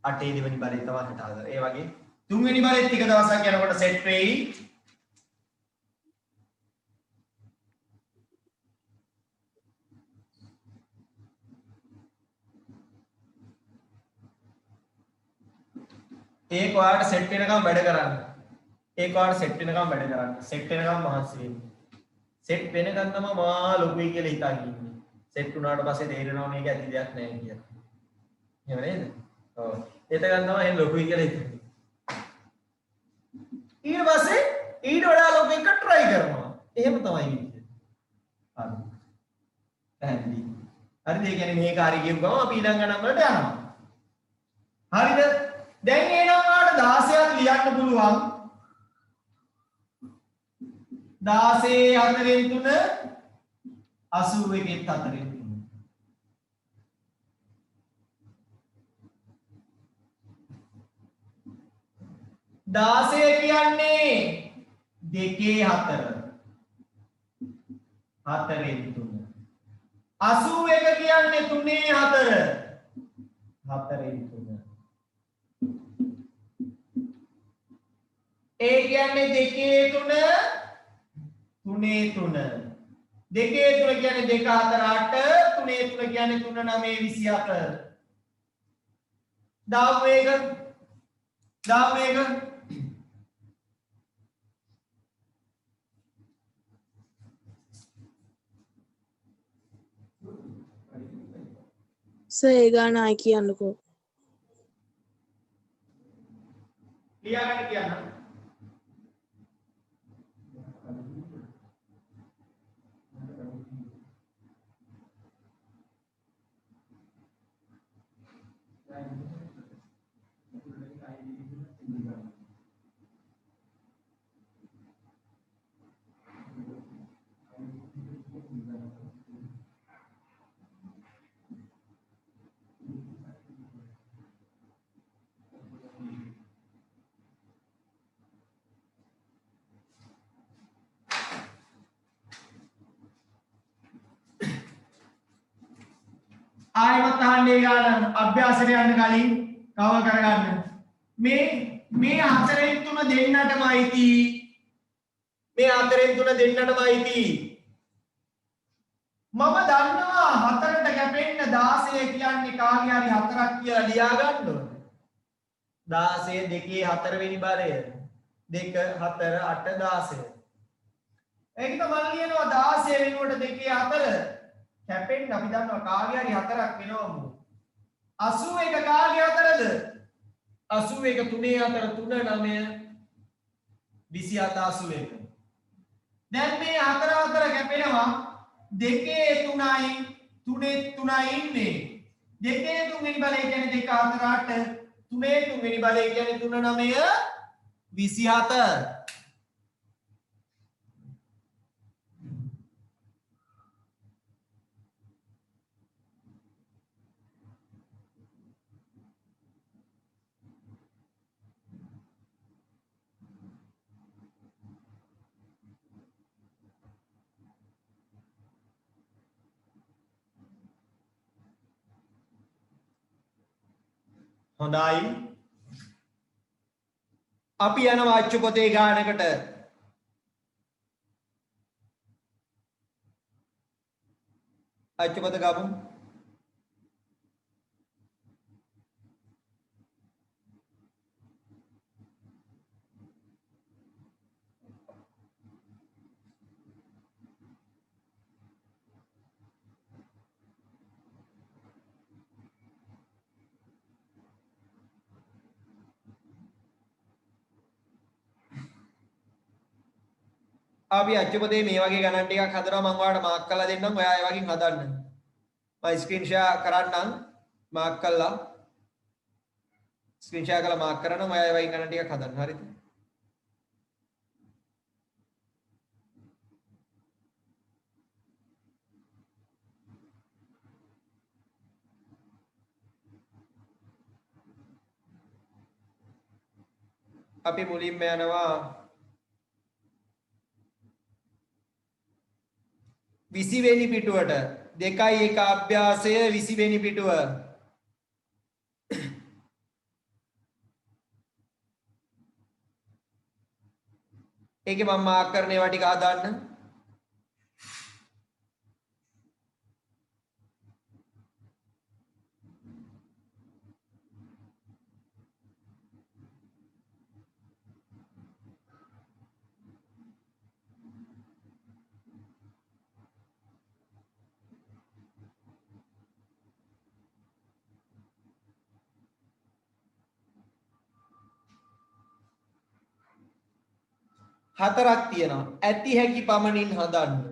8 දෙවෙනි බලය තමයි 64 ඒ වගේ තුන්වෙනි බලෙත් ටික දවසක් යනකොට සෙට් වෙයි ඒක ඔයාලට සෙට් වෙනකම් වැඩ කරන්න. ඒක ඔයාලට සෙට් වෙනකම් වැඩ කරන්න. සෙට් වෙනකම් මහන්සි වෙන්න. සෙට් වෙනකම් තමයි මා ලොකුයි කියලා හිතාගෙන ඉන්නේ. සෙට් වුණාට පස්සේ තේරෙනවා මේක ඇති දෙයක් නෑ කියලා. එහෙම නේද? ඔව්. එතකන් තමයි එහෙන් ලොකුයි කියලා හිතන්නේ. ඊට පස්සේ ඊට වඩා ලොකු එකක් try කරනවා. එහෙම තමයි වෙන්නේ. හරි. පැහැදිලි. හරිද? ඒ කියන්නේ මේක හරි කියපු ගමන් අපි ඊළඟ ගණන් වලට යනවා. හරිද? දැන් එනවා ඔයාලට 16ක් ලියන්න පුළුවන් 16 4න් 3 81 4න් 3 16 කියන්නේ 2 4 4න් 3 81 කියන්නේ 3 4 4න් 3 ඒ කියන්නේ 2 3 3 3 2 3 කියන්නේ 2 4 8 3 3 කියන්නේ 3 9 24 දාමු එක සර් ඒ ගාන ආයි කියන්නකෝ. ලියාගන්න කියන්න. ආයමත් අහන්නේ ගාන අභ්‍යාසයට යන්න කලින් කව කරගන්න මේ හතරෙන් තුන දෙන්නටමයි තී මේ හතරෙන් තුන දෙන්නටමයි තී මම දන්නවා හතරට කැපෙන්න 16 කියන්නේ කාගේ හරි හතරක් කියලා ලියා ගන්න ඕනේ 16 2 4 වෙනි බලය 2 4 8 16 ඒක තමයි ලියනවා 16 වෙනුවට 2 4 කැපෙන්න අපි දන්නවා කාගේ හරි හතරක් වෙනවම 81 කාගේ හතරද 81 3 4 3 9 27 81 දැන් මේ හතර හතර කැපෙනවා දෙකේ 3යි 3 ඉන්නේ දෙකේ 3 වෙනි බලය කියන්නේ 2 4 8 3 වෙනි බලය කියන්නේ 3 9 27 2 හොඳයි. අපි යනවා අච්චු පොතේ ගානකට. අච්චු පොත ගමු. අපි අච්චුපතේ මේ වගේ ගණන් ටිකක් හදනවා මම ඔයාලට මාක් කරලා දෙන්නම් ඔයා ඒ වගේ හදන්න මම ස්ක්‍රීන් ෂෙයා කරන්නම් මාක් කරලා ස්ක්‍රීන් ෂෙයා කරලා මාක් කරනවා ඔයා ඒ වගේ ගණන් ටිකක් හදන්න හරිද අපි මුලින්ම යනවා 20 වෙනි පිටුවට 2.1 අභ්‍යාසය 20 වෙනි පිටුව ඒකේ මම මාක් කරන ඒවා ටික හදාන්න හතරක් තියෙනවා ඇති හැකි පමණින් හදන්න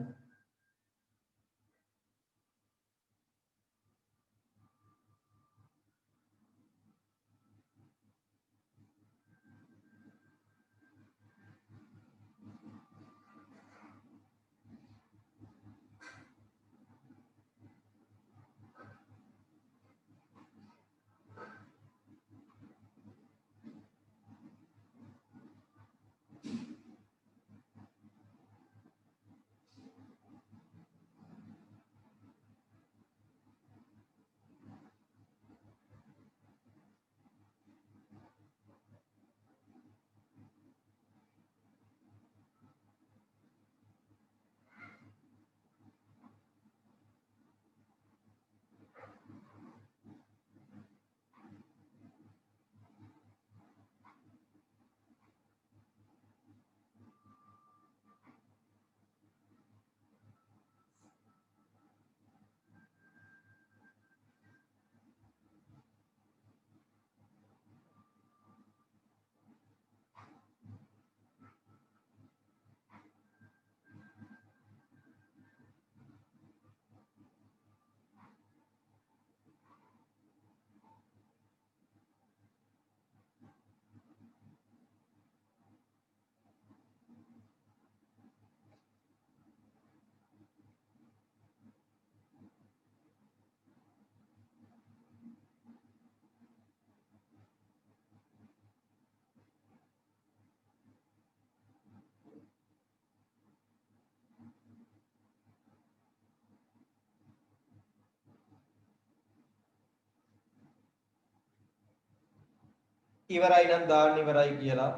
ඉවරයි නම් දාන්න ඉවරයි කියලා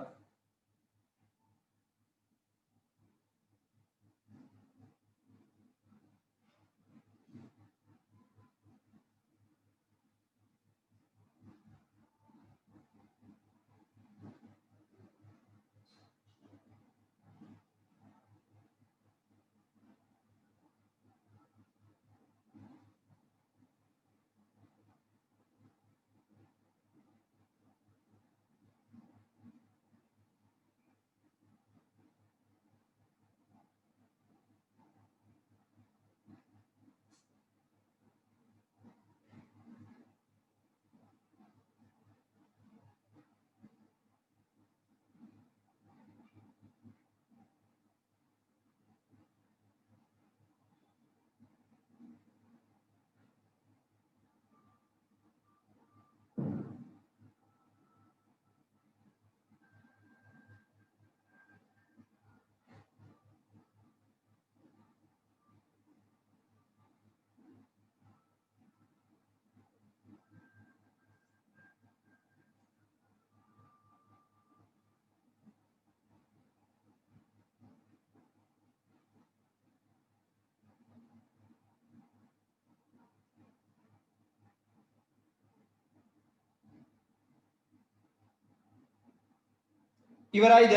ඉවරයිද?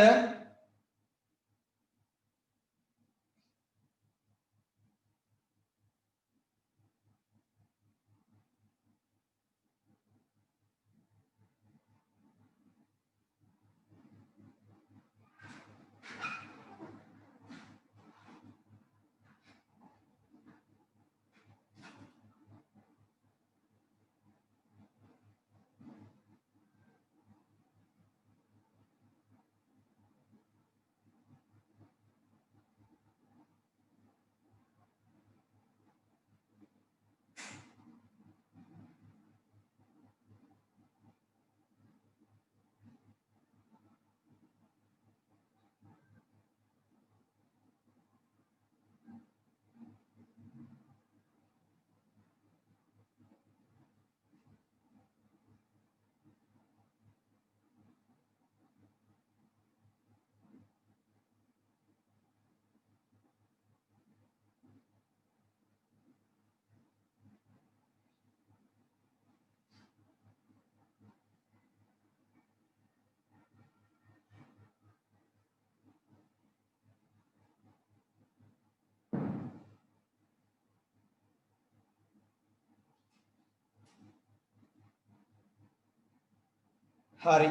හරි.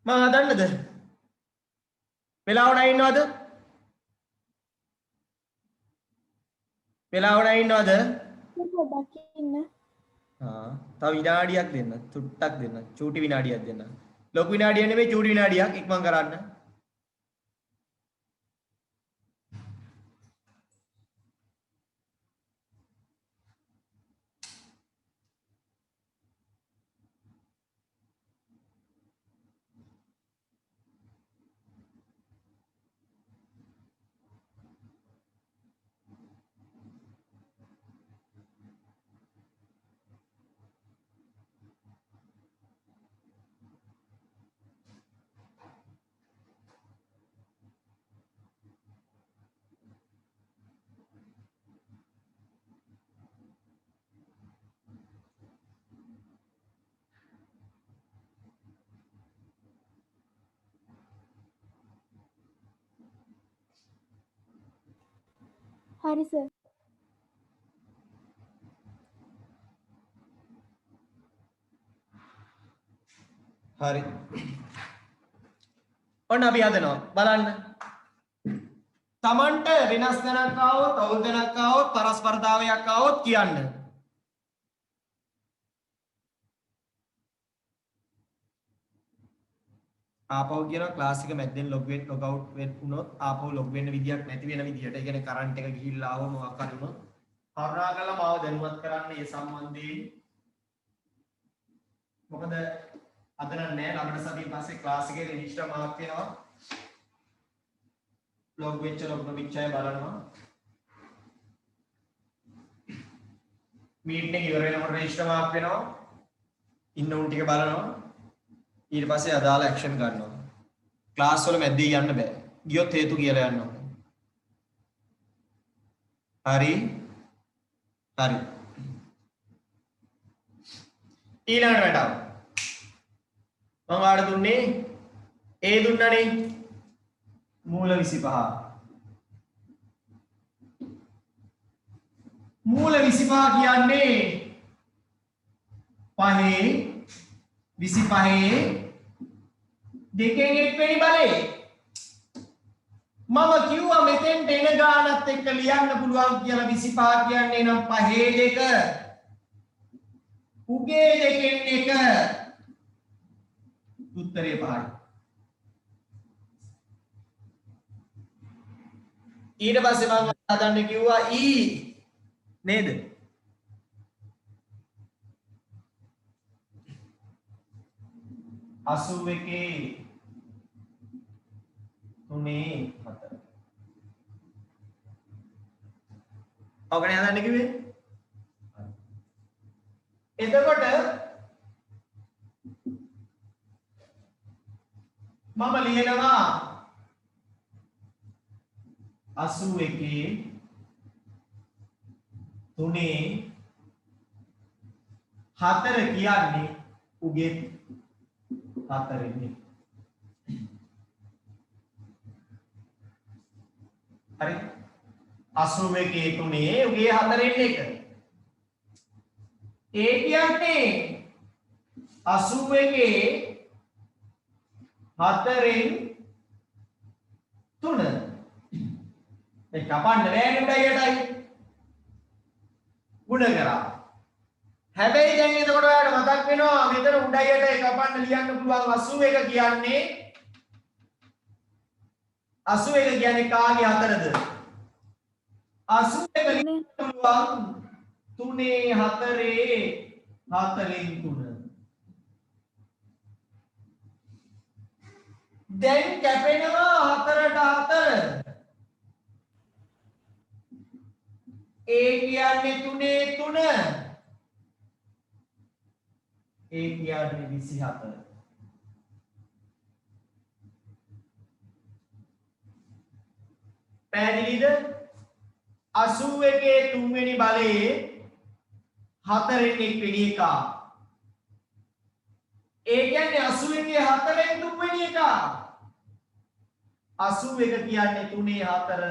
මම හදන්නද? වෙලාව නැහැ ඉන්නවද? වෙලාව නැහැ ඉන්නවද? පොඩ්ඩක් ඉන්න. තව විනාඩියක් දෙන්න. චුට්ටක් දෙන්න. චූටි විනාඩියක් දෙන්න. ලොකු විනාඩියක් නෙමෙයි චූටි විනාඩියක් ඉක්මන් කරන්න. හරි සර්. හරි. ඔන්න අපි හදනවා. බලන්න. Tamanට වෙනස් ගණක් ආවොත්, අවුල් ගණක් ආවොත්, පරස්පරතාවයක් ආවොත් කියන්න. ආපහු කියනවා ක්ලාස් එක මැද්දෙන් ලොග් අවුට් වුණොත් ආපහු ලොග් වෙන්න විදියක් නැති වෙන විදියට. ඒ කියන්නේ කරන්ට් එක ගිහිල්ලා ආවම මොකක් හරි වුණොත් කරුණාකරලා මාව දැනුවත් කරන්න මේ සම්බන්ධයෙන්. මොකද අද නෑ ළඟට සතිය පස්සේ ක්ලාස් එකේ රෙජිස්ටර් මාර්ක් වෙනවා. ලොග් වෙච්ච ලොග් නොවිච්ච අය බලනවා. මීටින් එක ඉවර වෙනකොට රෙජිස්ටර් මාර්ක් වෙනවා. ඉන්න උන් ටික බලනවා. ඊට පස්සේ අදාළ ඇක්ෂන් ගන්නවා. ක්ලාස් වල මැද්දේ යන්න බෑ. ගියොත් හේතු කියලා යන්න ඕනේ. හරි. හරි. ඊළඟට වැටව. මම ආඩ දුන්නේ A දුන්නනේ මූල 25. මූල 25 කියන්නේ 5 25 දෙකෙන් එක් වෙනි බලේ. මම කිව්වා මෙතෙන්ට එන ගානත් එක්ක ලියන්න පුළුවන් කියලා 25 කියන්නේ නම් 5 දෙක උගේ දෙකෙන් එක උත්තරේ 5යි. ඊට පස්සේ මම හදන්න කිව්වා E නේද? අසු එකේ 3 4 ඔකනේ හදන්න කිව්වේ. එතකොට මම ලියනවා 81 3 4 කියන්නේ උගේ 4 හරි 81 3 උගේ 4 1 ඒ කියන්නේ 81 4 3 මේ කපන්න බෑනේ උඩයටයි ගුණ කරා හැබැයි දැන් එතකොට ඔයාලට මතක් වෙනවා මෙතන උඩයට කපන්න ලියන්න පුළුවන් 81 කියන්නේ 81 කියන්නේ කාගේ හතරද 81 ලියන්න පුළුවන් 3 4 4න් 3 දැන් කැපෙනවා 4ට 4 ඒ කියන්නේ 3 3 ඒ කියන්නේ 24 පැහැදිලිද 81 තුන්වෙනි බලයේ 4න් 1 වෙනි එක ඒ කියන්නේ 81 4න් 3 වෙනි එක 81 කියන්නේ 3 4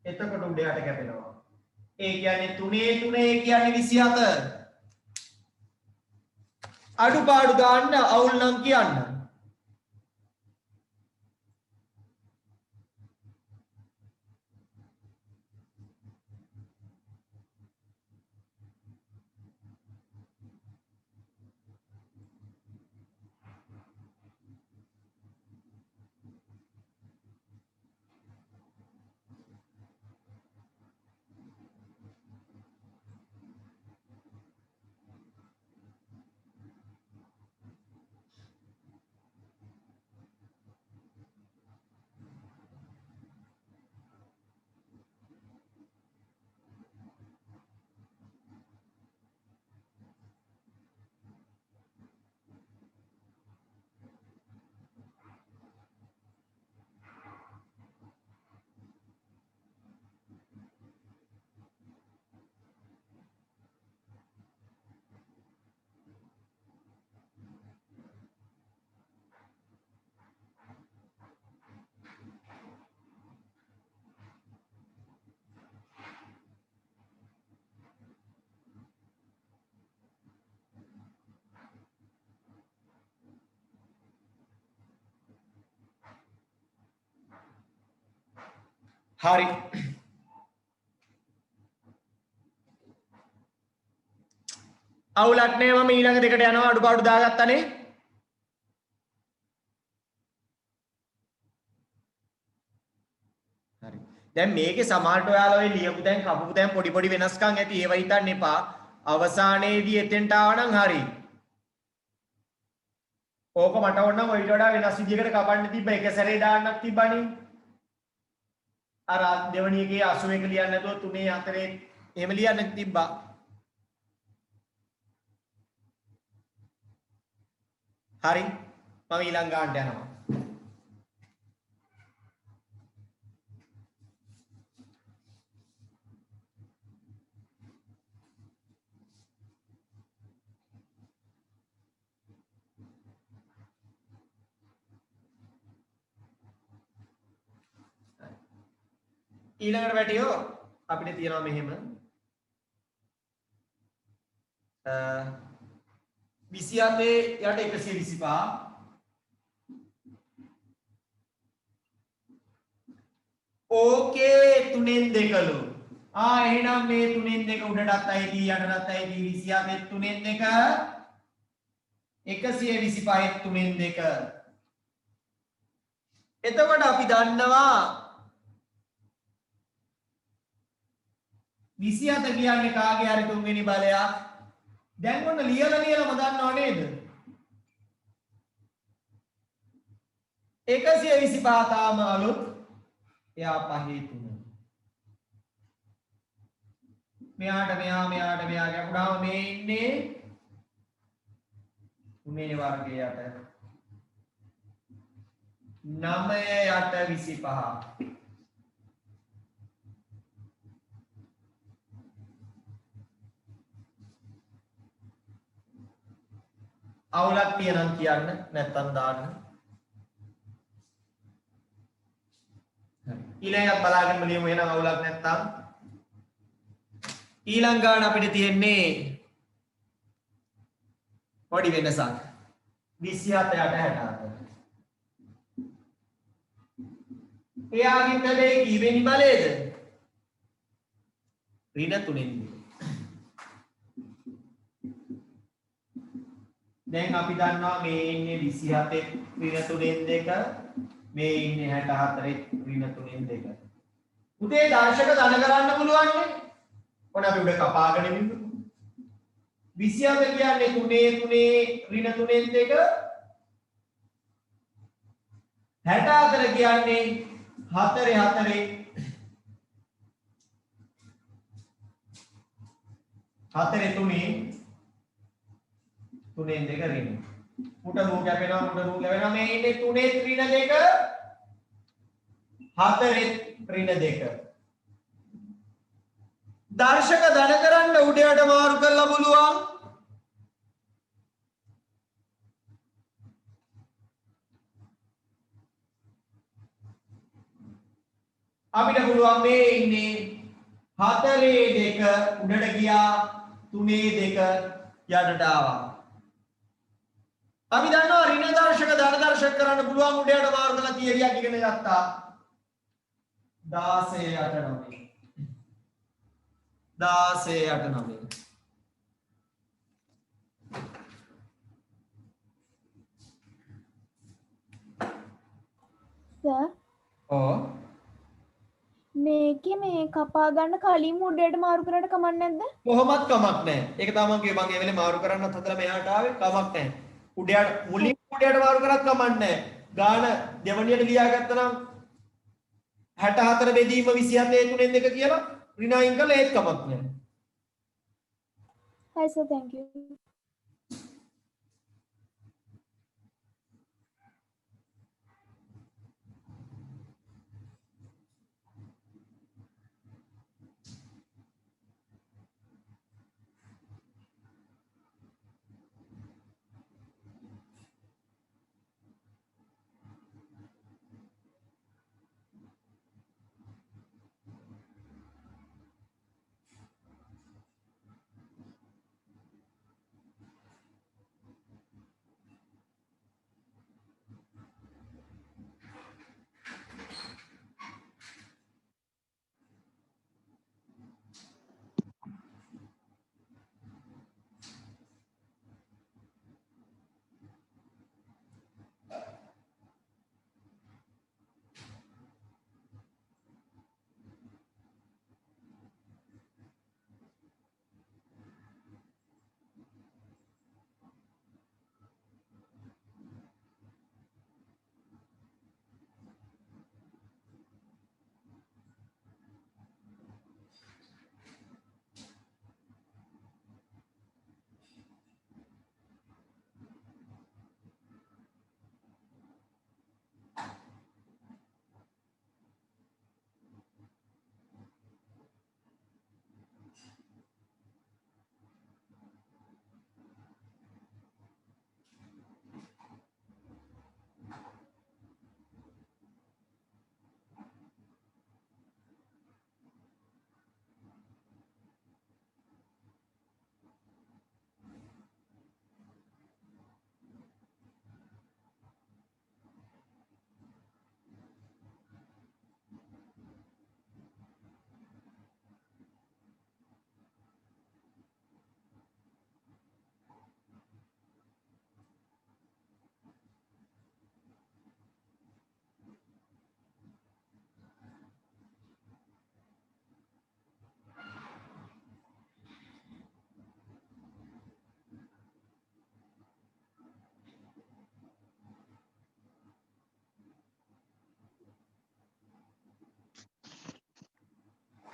එතකොට උඩයට කැපෙනවා ඒ කියන්නේ 3 3 ඒ කියන්නේ 24 අඩුපාඩු දාන්න අවුල් නම් කියන්න හරි අවුලක් නෑ මම ඊළඟ දෙකට යනවා අඩුපාඩු දාගත්තානේ හරි දැන් මේකේ සමහරට ඔයාලා ඔය ලියපු දැන් කපපු දැන් පොඩි පොඩි වෙනස්කම් ඇති ඒව හිතන්න එපා අවසානයේදී එතෙන්ට ආවනම් හරි ඕක මට ඕනනම් ඔයිට වඩා වෙනස් විදිහකට කපන්න තිබ්බ එක සැරේ දාන්නක් තිබ්බනේ අර දෙවනි එකේ 81 ලියන්න නැතුව 3 4 එහෙම ලියන්න තිබ්බා හරි මම ඊළඟ ගානට යනවා ඊළඟට වැටියෝ අපිට තියෙනවා මෙහෙම 27 යට 125 ඕකේ 3න් 2ලු එහෙනම් මේ 3න් 2 උඩටත් අයිති යටටත් අයිති 27 3න් 2 125 3න් 2 එතකොට අපි දන්නවා 27 කියන්නේ කාගේ හරි තුන්වෙනි බලයක්. දැන් ඔන්න ලියලාම දන්නව නේද? 125 තාම අලුත්. එයා පහේ තුන. මෙයාට මෙයා ගැපුණාම මේ ඉන්නේ 3 වර්ගයට. 9 යට 25. අවුලක් තියෙනම් කියන්න නැත්තම් දාන්න. ඊළඟට බලාගෙන බලමු එහෙනම් අවුලක් නැත්තම්. ඊළඟ ගාන අපිට තියෙන්නේ පොඩි වෙනසක්. 27 64. එයාගේ තලයේ කීවෙනි බලයේද? ඍණ 3 න්. දැන් අපි දන්නවා මේ ඉන්නේ 27 ඍණ 3 න් 2, මේ ඉන්නේ 64 ඍණ 3 න් 2. උදේ දර්ශක ධන කරන්න පුළුවන් නේ. ඔන්න අපි උඩ කපාගෙන ඉමු. 27 කියන්නේ 3 ඍණ 3 න් 2. 64 කියන්නේ 4 4 4 3 3 2 ඍණ. උට රූ කැපෙනවා මේ ඉන්නේ 3 ඍණ 2 4 ඍණ 2. දර්ශක ධන කරන්න උඩයට මාරු කරලා බලුවා. අපිට පුළුවන් මේ ඉන්නේ 4 2 උඩට ගියා 3 2 යටට ආවා. අපි දන්නවා ඍණ දර්ශක ධන දර්ශක කරන්න පුළුවන් උඩයට මාරු කරලා තියරියක් ඉගෙන ගත්තා. 16 8 9 16 8 9 සර් ඕ මේකේ මේ කපා ගන්න කලින් උඩට මාරු කරාට කමක් නැද්ද? කොහොමත් කමක් නැහැ. ඒක තමයි මම ඒ වෙලේ මාරු කරන්නත් හදලා මෙහාට ආවේ කමක් නැහැ. උඩයට මුලින් උඩයට මාරු කරත් කමක් නැහැ. ගාන දෙවණියට ලියාගත්තා නම් 64 බෙදීම 27 3 2 කියලා ඍණ අයින් කළා ඒත් කමක් නැහැ. Hi sir, thank you.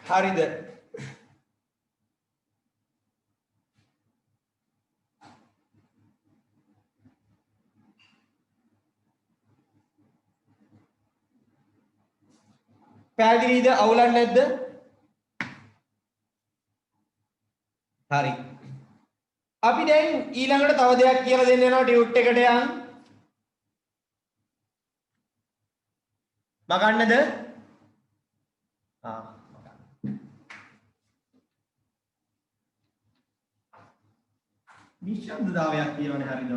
හරිද? පැහැදිලිද? අවුලක් නැද්ද? හරි. අපි දැන් ඊළඟට තව දෙයක් කියලා දෙන්න යනවා ටියුට් එකට යන්. මගන්නද? නිශ්ශබ්දතාවයක් කියවනේ හරියද?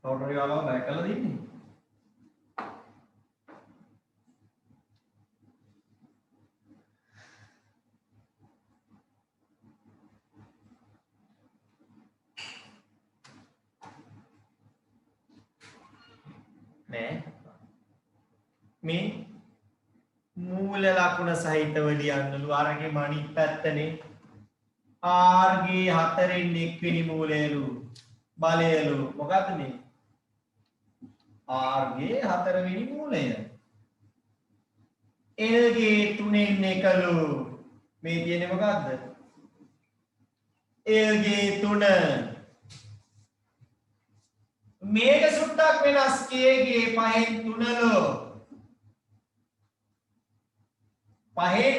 කවුරුරි ආවම බය කළා දෙන්නේ. නෑ මේ මූල ලකුණ සහිතව ලියන්නලු අරගේ මණික් පැත්තනේ R ගේ 4න් 1 වෙනි මූලයලු බලයලු මොකද්ද මේ R ගේ 4 වෙනි මූලය L ගේ 3න් 1ලු මේ තියෙන්නේ මොකද්ද L ගේ 3 මේක සුට්ටක් වෙනස් K ගේ 5න් 3ලු පහෙන්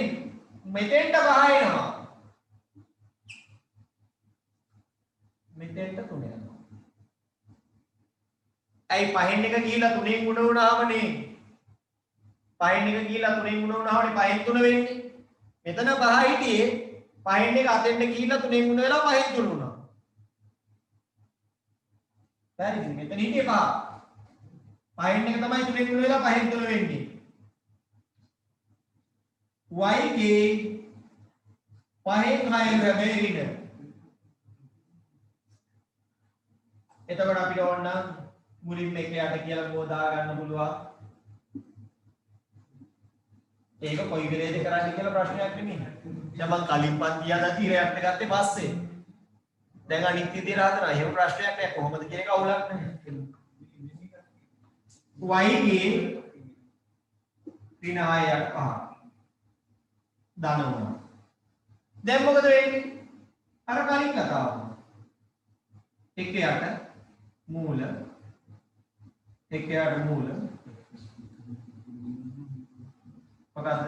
මෙතෙන්ට පහ එනවා මෙතෙන්ට 3 යනවා ඇයි පහෙන් එක ගිහිලා 3න් ගුණ වුණාමනේ පහෙන් එක ගිහිලා 3න් ගුණ වුණාමනේ පහෙන් 3 වෙන්නේ මෙතන පහ හිටියේ පහෙන් එක අතෙන්ට ගිහිලා 3න් ගුණ වෙලා පහෙන් 3 වුණා හරිද මෙතන හිටියේ පහ පහෙන් එක තමයි 3න් ගුණ වෙලා පහෙන් 3 වෙන්නේ y ගේ පහෙන් 6 හැබැයි ඍණ එතකොට අපිට ඕන නම් මුලින්ම එක යට කියලා බෝධා ගන්න පුළුවන් ඒක කොයි වෙලේද කරන්නේ කියලා ප්‍රශ්නයක් නෙමෙයි දැන් මම කලින් පන්තිය අදලා ඉරයට ගත්තේ පස්සේ දැන් අනිත් විදිහට හදනවා එහෙම ප්‍රශ්නයක් නෑ කොහොමද කියන එක අවුලක් නෑ y ගේ ඍණ 6ක් 5 දාන වුණා. දැන් මොකද වෙන්නේ? අර කලින් කතාව. එක යට මූල එක යට මූල මොකද්ද?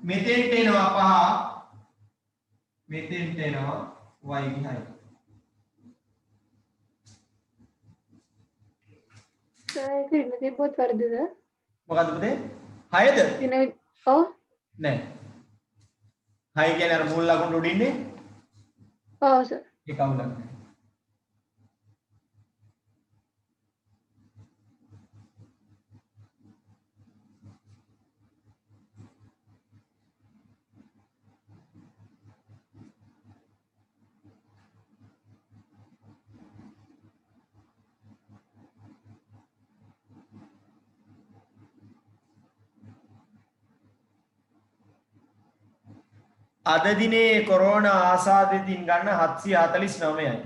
මෙතෙන්ට එනවා 5 මෙතෙන්ට එනවා y ගේ 6. ඒක ඉන්න තිබ්බොත් වැරදිද? මොකද්ද පුතේ? 6ද? ඉන්න ඔව් නෑ. 6 කියන්නේ අර මූල ලකුණු උඩින්නේ? ඔව් සර්. ඒක අවුලක් නෑ. අද දිනේ කොරෝනා ආසාදිතින් ගන්න 749යි.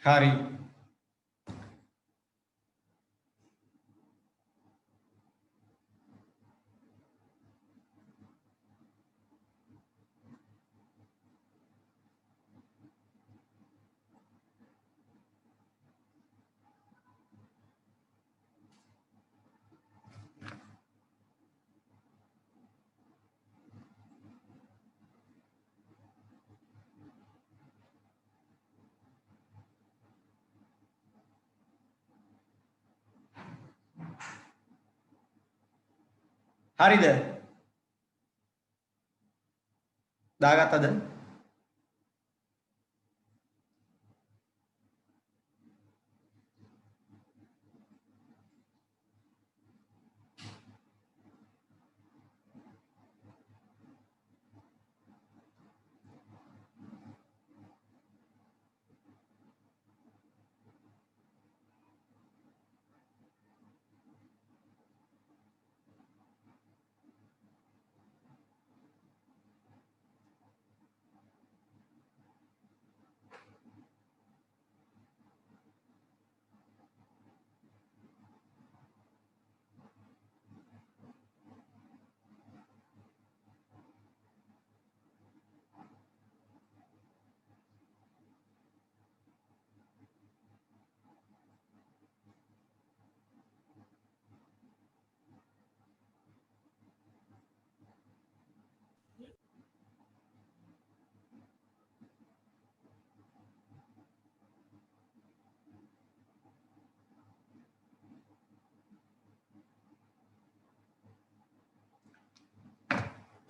හරි. හරිද? දාගත්තද?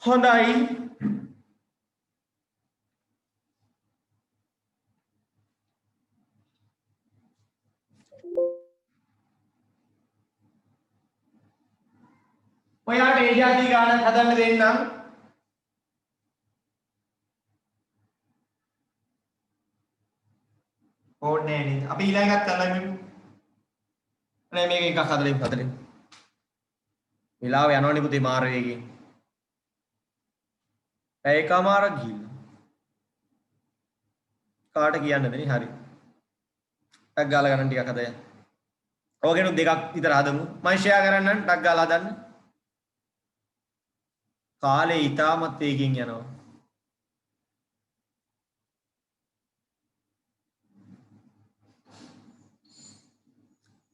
හොඳයි ඔයාට ඒ જાති ගානක් හදන්න දෙන්නම් ඕනේ නේද අපි ඊළඟට කරලා මෙමු නේ මේක එකක් හදලා වෙලාව යනවනේ පුතේ මාර වේගෙන් ඒකමාරක් ගිහින් කාට කියන්නද නේ හරි ටක් ගාලා ගන්න ටිකක් හදලා ඕකෙනු දෙකක් විතර හදමු මම ෂෙයා කරන්නම් ටක් ගාලා හදන්න කාලේ ඊටමත් වේගෙන් යනවා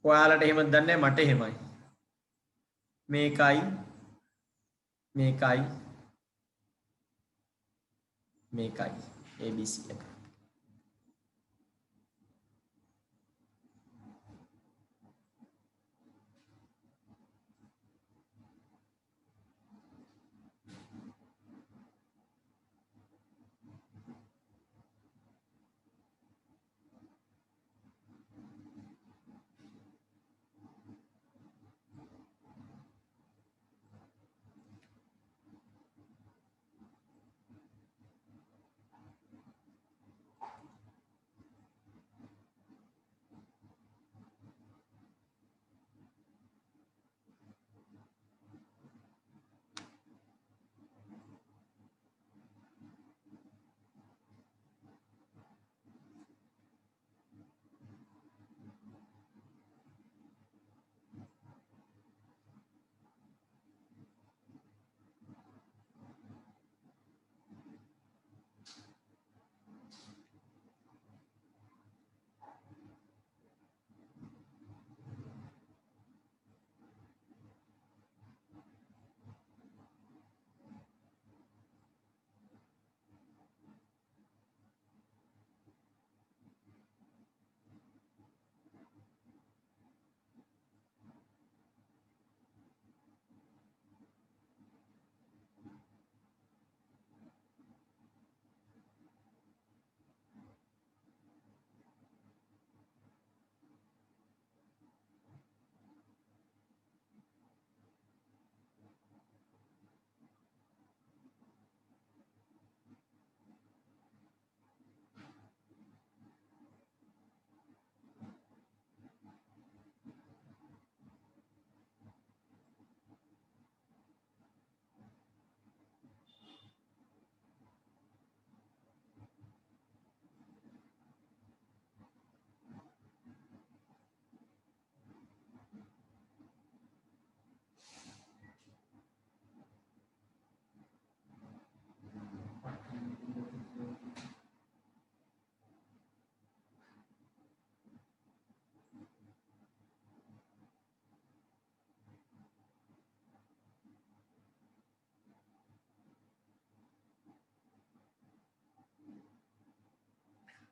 ඔයාලට එහෙම දන්නේ මට එහෙමයි මේකයි මේකයි මේකයි ABC එක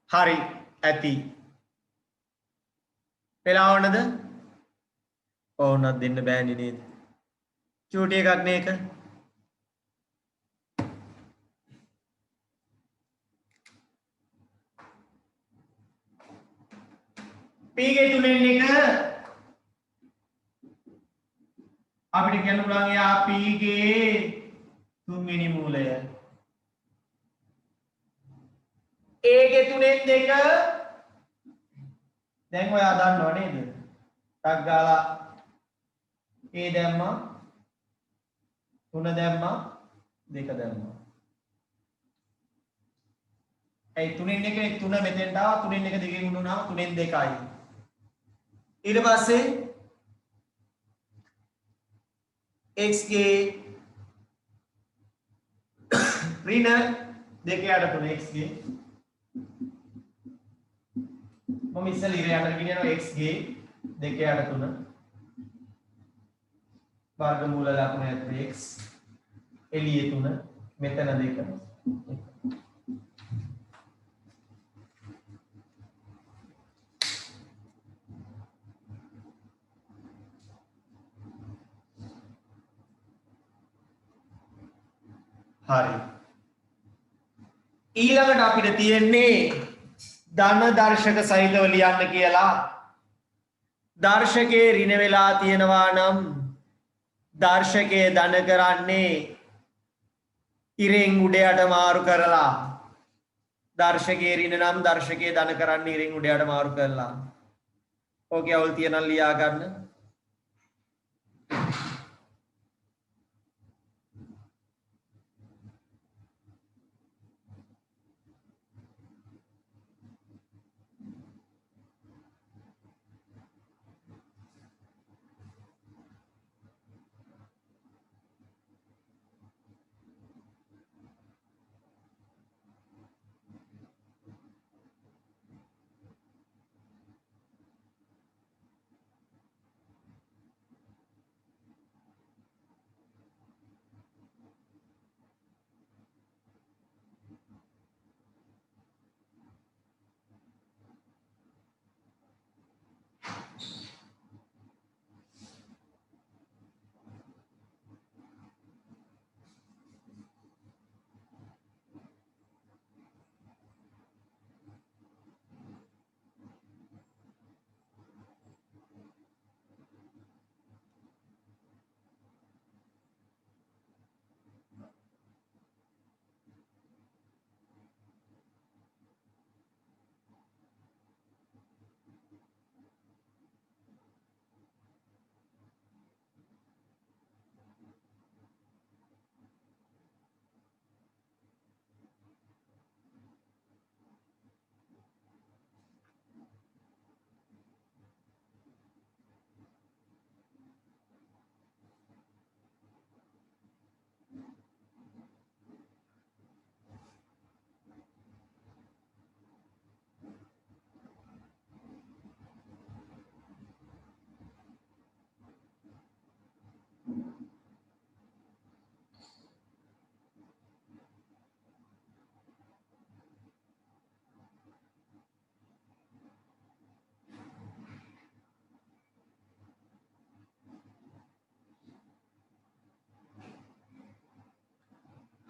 හරි ඇති වෙලාවනද ඕනක් දෙන්න බෑනේ නේද චූටි එකක් නේ එක p ගේ තුනෙන් එක අපිට කියන්න පුළුවන් යා p ගේ තුන්වෙනි මූලය A ගේ තුනෙන් දෙක දැන් ඔයා දන්නව නේද? ටක් ගාලා A දැම්මා 3 දැම්මා 2 දැම්මා. ඒ තුනෙන් එකේ 3 මෙතෙන්ට ආවා 3න් එක දෙකෙන් උනුනා 3න් 2යි. ඊට පස්සේ x ගේ ඍණ 2 යට 3 x ගේ මම ඉස්සෙල්ලා ඉර යට ගෙනියනවා x ගේ 2 යට 3 වර්ගමූල ලකුණ ඇතුලේ x එළියේ 3 මෙතන 2 හරි. ඊළඟට අපිට තියෙන්නේ ධන දර්ශක සහිතව ලියන්න කියලා. දර්ශකයේ ඍණ වෙලා තියෙනවා නම් දර්ශකයේ ධන කරන්නේ ඉරෙන් උඩයට මාරු කරලා. දර්ශකයේ ඍණ නම් දර්ශකයේ ධන කරන්නේ ඉරෙන් උඩයට මාරු කරලා. ඕකේ අවුල් තියනනම් ලියා ගන්න.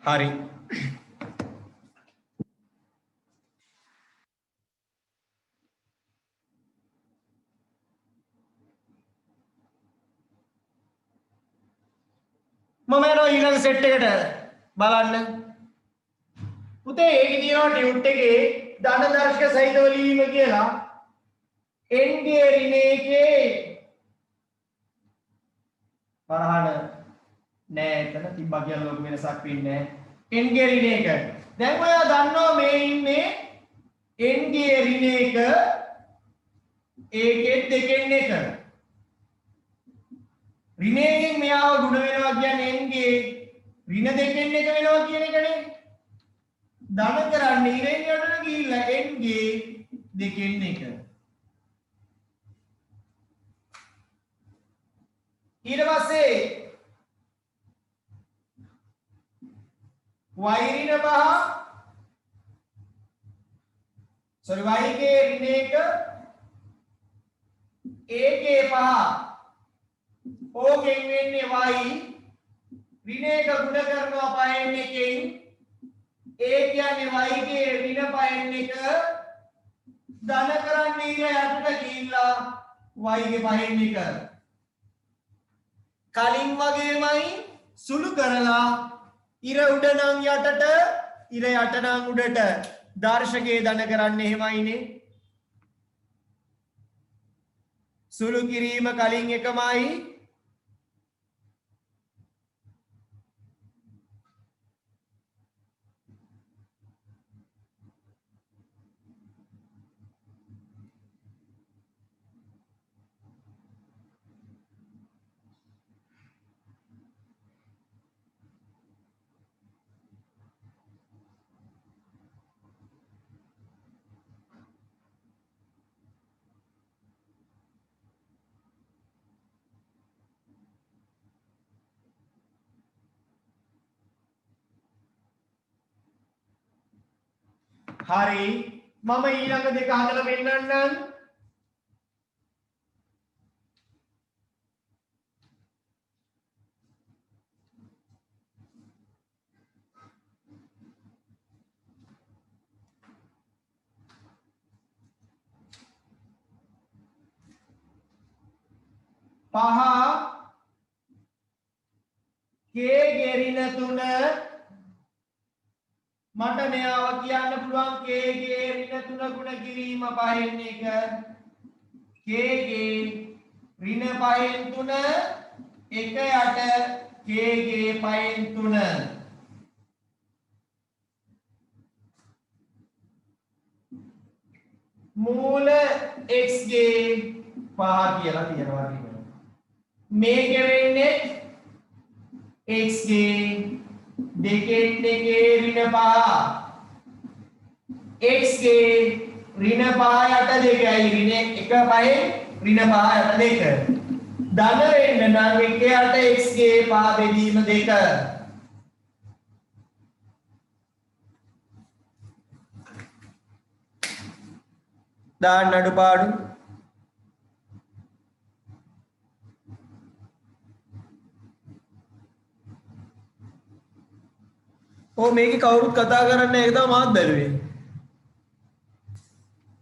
හරි. මම යනවා ඊළඟ සෙට් එකට බලන්න. පුතේ ඒකේ තියෙනවා ටියුට් එකේ ධන දර්ශක සහිතව ලිවීම කියලා. n ගේ ඍණ එකේ පරහන නෑ එතන තිබ්බා කියලා ලොකු වෙනසක් වෙන්නේ නෑ. n ගේ ඍණ එක. දැන් ඔයා දන්නවා මේ ඉන්නේ n ගේ ඍණ එක ඒකෙත් දෙකෙන් එක. ඍණ එකෙන් මෙයාව ගුණ වෙනවා කියන්නේ n ගේ ඍණ දෙකෙන් එක වෙනවා කියන එකනේ. ධන කරන්නේ ඉරෙන් යටට ගිහිල්ලා n ගේ දෙකෙන් එක. ඊට පස්සේ y ඍණ 5 sorry y ගේ ඍණ එක a ගේ 5 ඕකෙන් වෙන්නේ y ඍණ එක ගුණ කරනවා 5n එකෙන් a කියන්නේ y ගේ ඍණ 5n එක ධන කරන්නේ ඉර යටට ගිහිල්ලා y ගේ 5n එක කලින් වගේමයි සුළු කරලා ඉර උඩ නම් යටට ඉර යට නම් උඩට දර්ශකයේ ධන කරන්නේ එහෙමයිනේ. සුළු කිරීම කලින් එකමයි හරි මම ඊළඟ දෙක හදලා පෙන්නන්නම්. පහ k ගේ ඍණ 3 මට මෙයාව කියන්න පුළුවන් k ගේ ඍණ 3 ගුණ කිරීම පහෙන් එක k ගේ ඍණ 5න් 3 1 යට k ගේ 5න් 3 මූල x ගේ 5 කියලා තියනවා කියනවා මේක වෙන්නේ x ගේ දෙකෙන් දෙකේ ඍණ 5 x ගේ ඍණ 5 යට 2යි ඍණ 1 5න් ඍණ 5 යට 2 ධන වෙන්න නම් 1 යට x ගේ 5 බෙදීම 2 දාන්න අඩුපාඩු ඕ මේකේ කවුරුත් කතා කරන්නේ නැහැ ඒක තමයි මාත් බැලුවේ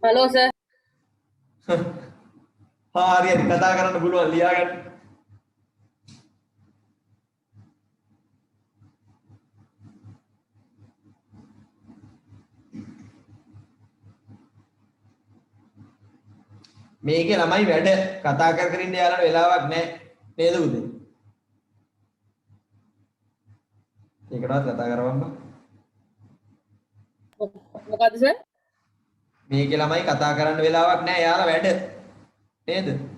හලෝ සර් හරියට කතා කරන්න පුළුවන් ලියාගන්න මේකේ ළමයි වැඩ කතා කර කර ඉන්න යාළුවන්ට වෙලාවක් නැහැ නේද උදේ ඒකටවත් කතා කරවන්න මොකද්ද සර් මේකේ ළමයි කතා කරන්න වෙලාවක් නැහැ යාළුවා වැඩ නේද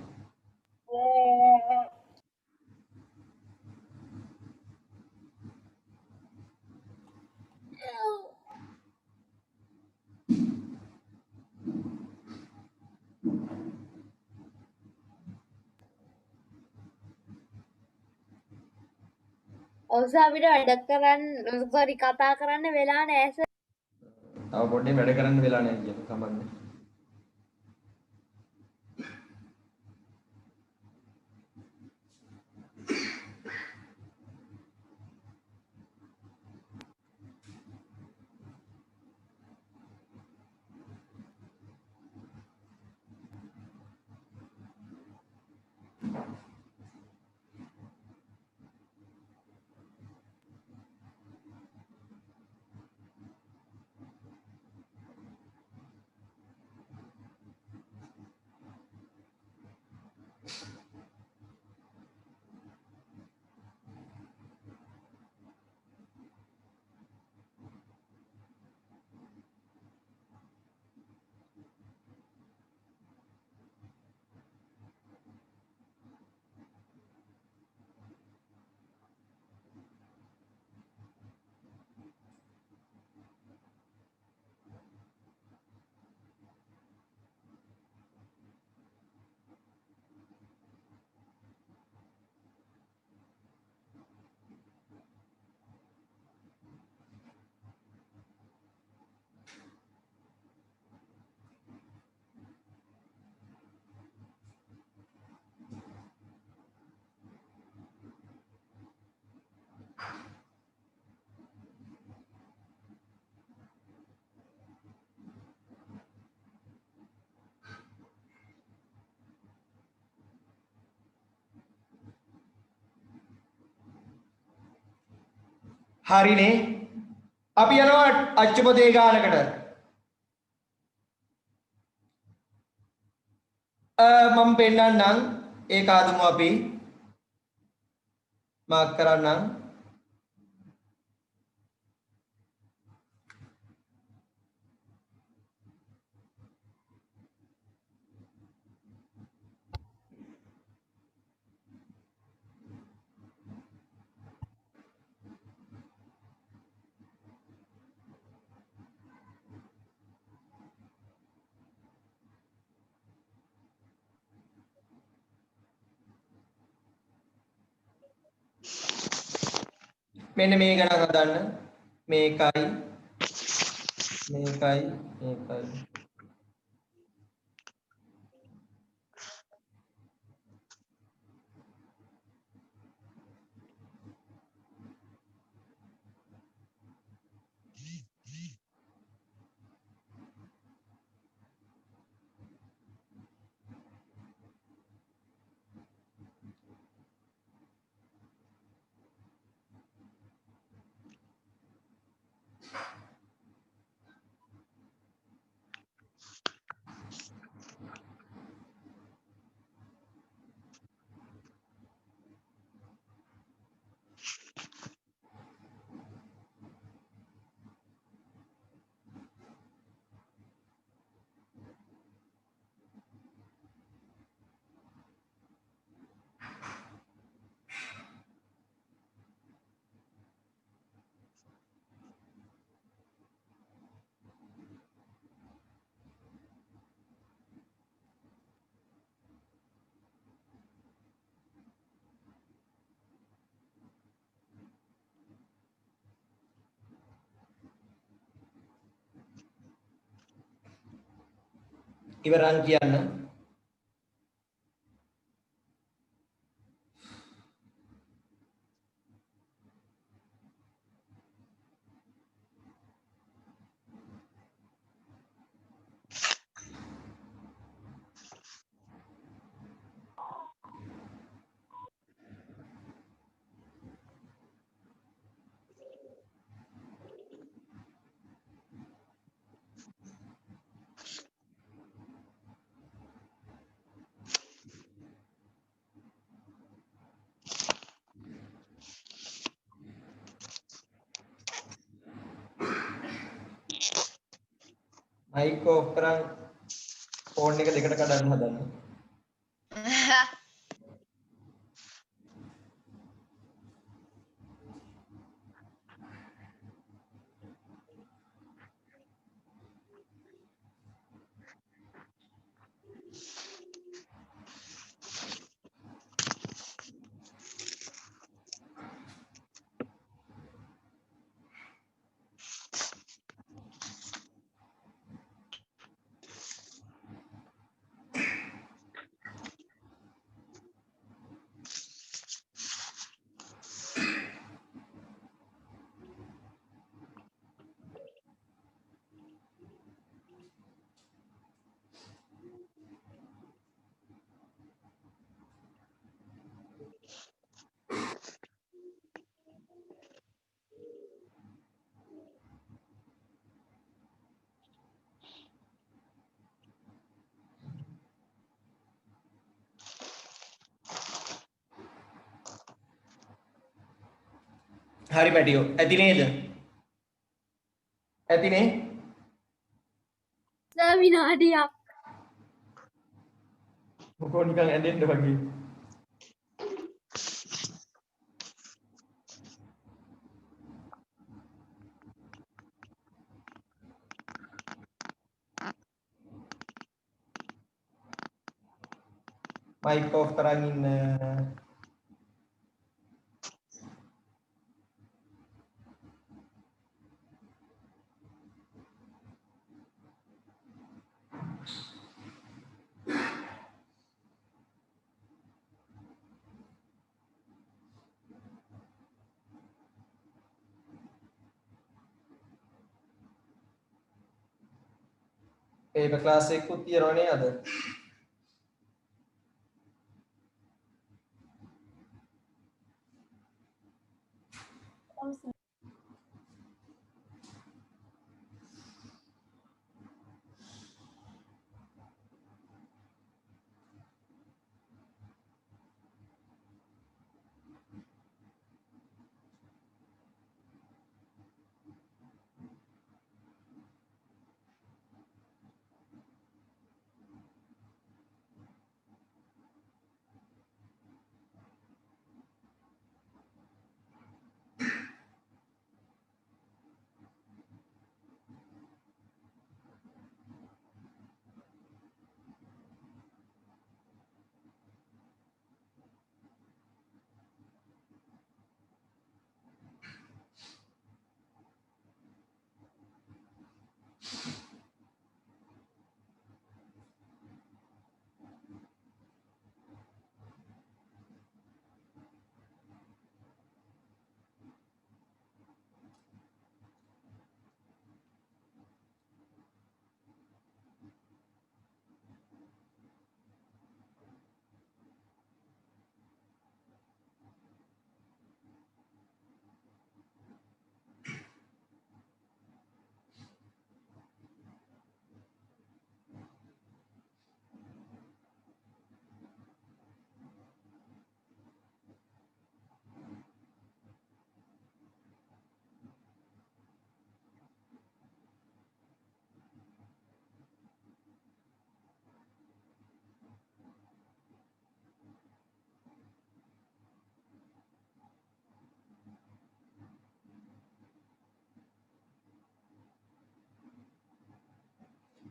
ඔව් සර් අපිට වැඩ කරන්න සෝරි කතා කරන්න වෙලා නැහැ සර්. තව පොඩ්ඩේ වැඩ කරන්න වෙලා නැහැ කියන කමන්නේ හරිනේ අපි යනවා අච්චුපතේ ගානකට මම පෙන්නන්නම් ඒක ආදමු අපි මාක් කරන්නම් මෙන්න මේ ගණන් හදන්න මේකයි මේකයි මේකයි ඉවරන් කියන්න. මයික් ඕෆ් කරන් ෆෝන් එක දෙකට කඩන්න හදන්න. හරි පැටියෝ ඇති නේද? ඇතිනේ? සර් විනාඩියක්. මොකෝ නිකන් ඇඬෙන්න වගේ. මයික් ඕෆ් කරන් ඉන්න. පේපර් ක්ලාස් එකකුත් තියනවනේ අද. ඔව් සර්.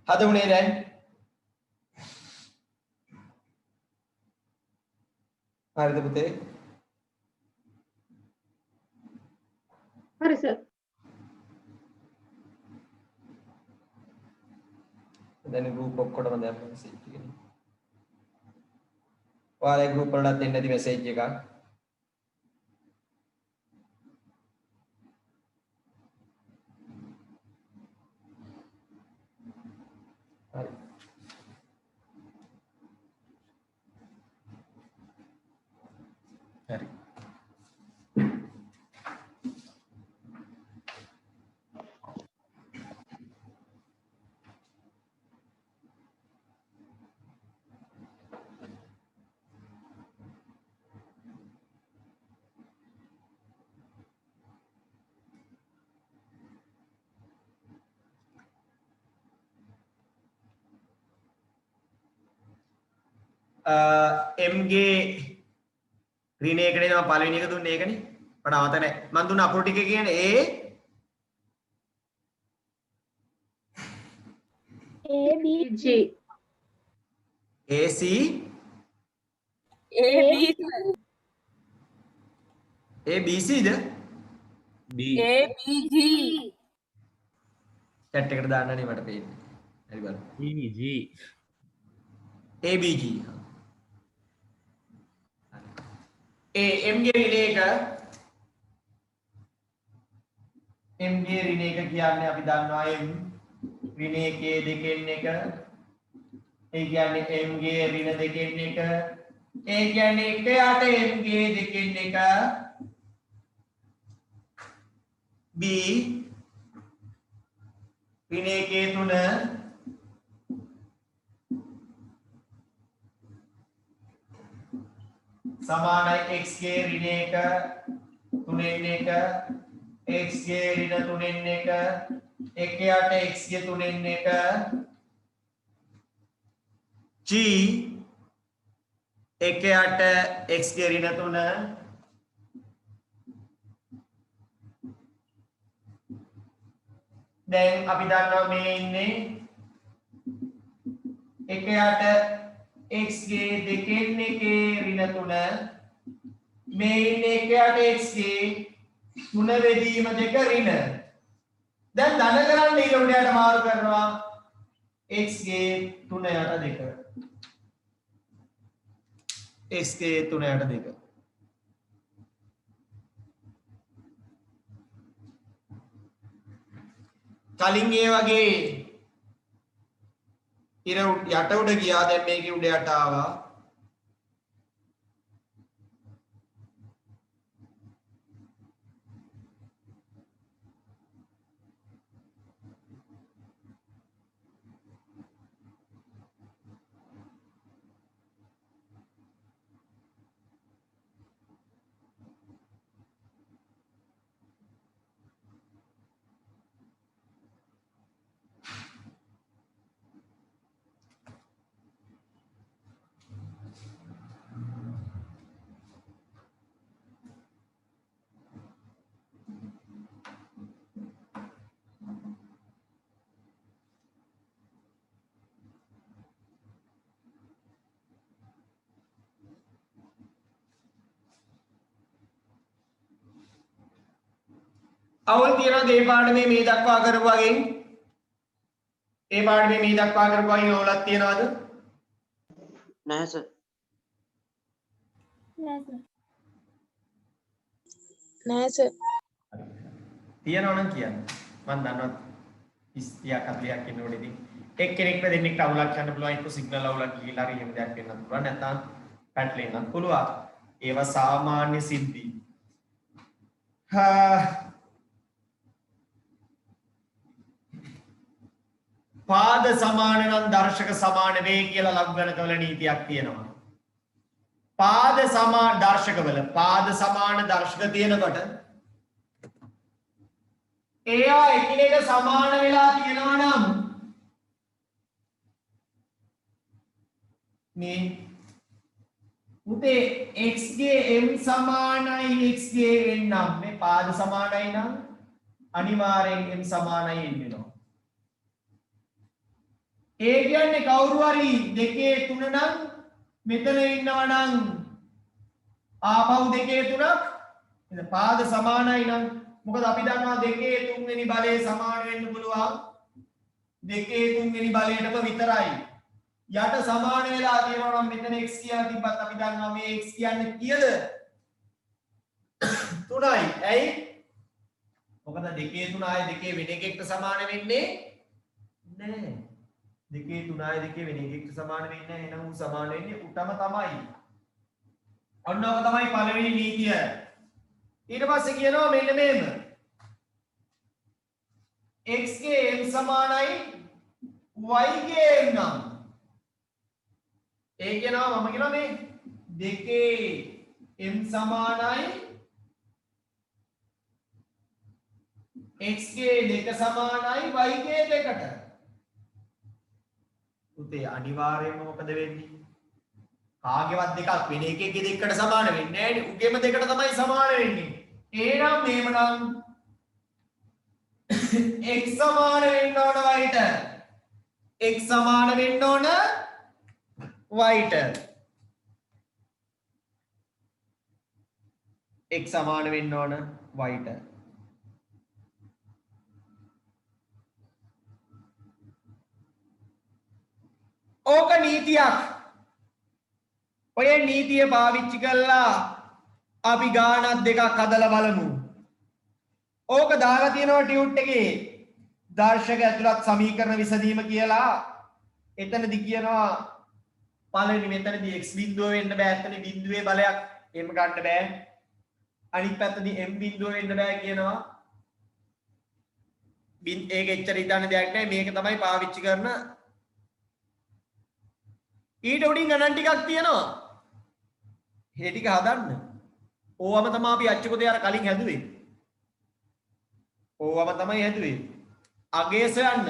හද උනේ දැන්? හරිද පුතේ? හරි සර්. දැන් group ඔක්කොටම දැම්ම message එක. ඔයාලේ group වලට දෙන්න ඇති message එකක්. හරි. හරි. MG ඍණ එකනේ මම පළවෙනි එක දුන්නේ ඒකනේ. මට අවත නැහැ. මම දුන්න අකුරු ටික කියන්නේ A B G. AC ABC the B chat එකට දාන්නනේ මට පේන්නේ. හරි බලන්න. G ABG. MG ඍණ එක කියන්නේ අපි දන්නවා M ඍණ එකේ දෙකෙන් එක ඒ කියන්නේ MG ඍණ දෙකෙන් එක ඒ කියන්නේ එක යට MG දෙකෙන් එක B ඍණ එකේ 3 සමානයි x ගේ ඍණ එක 3න් එක x ගේ ඍණ 3න් එක එක යට x ගේ 3න් එක g එක යට x ගේ ඍණ 3 දැන් අපි දන්නවා මේ ඉන්නේ එක යට x ගේ දෙකෙන් එකේ ඍණ 3 මේ ඉන්නේ එක යට x ගේ 3 බෙදීම 2 ඍණ දැන් ධන කරන්න ඊට උඩට මාරු කරනවා x ගේ 3 යට 2 x ගේ 3 යට 2 කලින් ඒ වගේ ඉර යට උඩ ගියා දැන් මේකේ උඩ යට ආවා අවුල් තියනවාද ඒ පාඩමේ මේ දක්වා කරපු වගේ ඒ පාඩමේ මේ දක්වා කරපු වගේ අවුලක් තියනවාද නැහැ සර්. නෑ සර් තියනවා නම් කියන්න මම දන්නවා 30ක් 40ක් ඉන්නකොට ඉතින් එක්කෙනෙක්ට දෙන්නෙක්ට අවුලක් ගන්න පුළුවන් ඒක සිග්නල් අවුලක් ගිහිලා හරි එහෙම දෙයක් වෙන්නත් පුළුවන් නැත්නම් පැටලෙන්නත් පුළුවන් ඒවා සාමාන්‍ය සිද්ධි පාද සමාන නම් දර්ශක සමාන වේ කියලා ලඝු ගණකවල නීතියක් තියෙනවා. පාද සමාන දර්ශක තියෙනකොට ඒවා එකිනෙක සමාන වෙලා තියෙනවා නම් මේ උතේ x ගේ m සමානයි x ගේ n නම් මේ පාද සමානයි නම් අනිවාර්යෙන් m සමානයි n වෙනවා. ඒ කියන්නේ කවුරු හරි දෙකේ තුන නම් මෙතන ඉන්නවා නම් ආපහු දෙකේ තුනක් එද පාද සමානයි නම් මොකද අපි දන්නවා දෙකේ තුන්වෙනි බලය සමාන වෙන්න පුළුවන් දෙකේ තුන්වෙනි බලයටම විතරයි. යට සමාන වෙලා තියෙනවා නම් මෙතන x කියලා තිබ්බත් අපි දන්නවා මේ x කියන්නේ කීයද? 3යි. ඇයි? මොකද දෙකේ 3 ආයේ දෙකේ වෙන එකකට සමාන වෙන්නේ නැහැ. දෙකේ 3 ආයේ දෙකේ වෙන එකකට සමාන වෙන්නේ නැහැ. එහෙනම් උ සමාන වෙන්නේ උටම තමයි. ඔන්න ඔක තමයි පළවෙනි නීතිය. ඊට පස්සේ කියනවා මෙන්න මේම. x ගේ m සමානයි y ගේ m නම්. ඒ කියනවා මම කියනවා මේ දෙකේ m සමානයි x ගේ 2 සමානයි y ගේ 2ට. උතේ අනිවාර්යයෙන්ම මොකද වෙන්නේ? කාගේවත් දෙකක් වෙන එකකේ දෙකට සමාන වෙන්නේ නැහැ නේ. උගේම දෙකට තමයි සමාන වෙන්නේ. එහෙනම් මේමනම් x සමාන වෙන්න ඕන y ට. x සමාන වෙන්න ඕන y ට. x සමාන වෙන්න ඕන y ට. ඕක නීතියක්. ඔය නීතිය පාවිච්චි කරලා අපි ගානක් දෙකක් හදලා බලමු. ඕක දාලා තියෙනවා ටියුට් එකේ දර්ශක ඇතුළත් සමීකරණ විසඳීම කියලා. එතනදි කියනවා පළවෙනි මෙතනදී x බිඳුව වෙන්න බෑ. එතන බිඳුවේ බලයක් m ගන්න බෑ. අනිත් පැත්තදී m බිඳුව වෙන්න බෑ කියනවා. ඒක එච්චර ඉදන්න දෙයක් නෑ. මේක තමයි පාවිච්චි කරන. ඊට උඩින් ගණන් ටිකක් තියෙනවා. ඒ ටික හදන්න. ඕවම තමයි අපි අච්චුකෝතේ අර කලින් හැදුවේ. ඕවම තමයි හැදුවේ. අගේ සොයන්න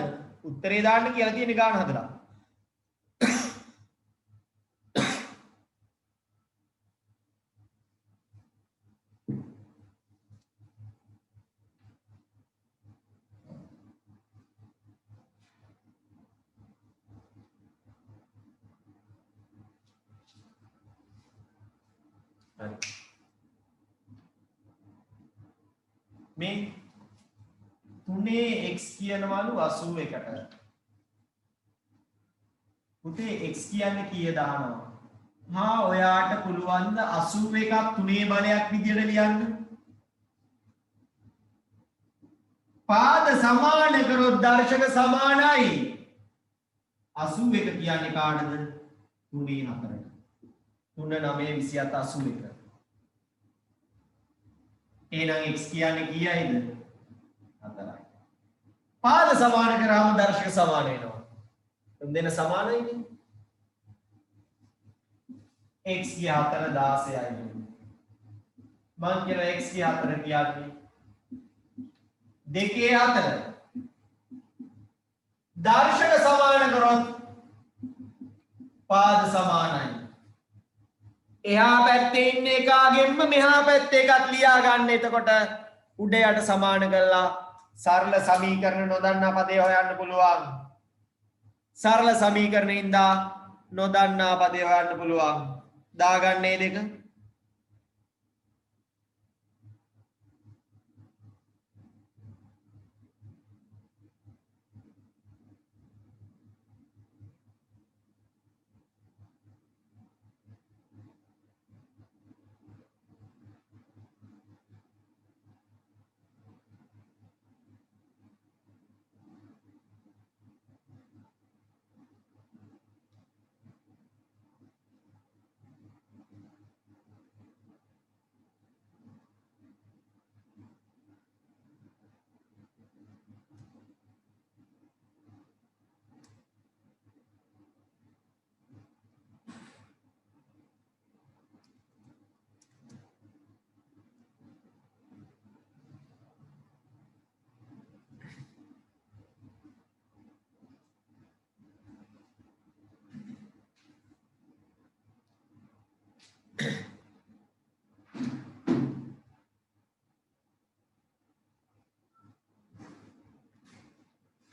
උත්තරේ දාන්න කියලා තියෙන ගාන හදලා. මේ 3x කියනවලු 81ට. පුතේ x කියන්නේ කීය දානවා? හා ඔයාට පුළුවන් ද 81ක් 3 බලයක් විදියට ලියන්න? පාද සමාන කරොත් දර්ශක සමානයි. 81 කියන්නේ කාටද? 3 4ට. 3 9 27 81. එහෙනම් x කියන්නේ කීයයිද? 4යි. පාද සමාන කරාම දර්ශක සමාන වෙනවා. දෙන්න සමානයිනේ. x ගේ 4 16යි. මම කියන x ගේ 4 කියන්නේ දෙකේ 4. දර්ශක සමාන කරොත් පාද සමානයි. එහා පැත්තේ ඉන්න එකාගෙන්ම මෙහා පැත්තේ එකක් ලියා ගන්න. එතකොට උඩ යට සමාන කරලා සරල සමීකරණ නොදන්නා පදේ හොයන්න පුළුවන්. සරල සමීකරණින්ද නොදන්නා පදේ හොයන්න පුළුවන්. දාගන්නේ දෙක.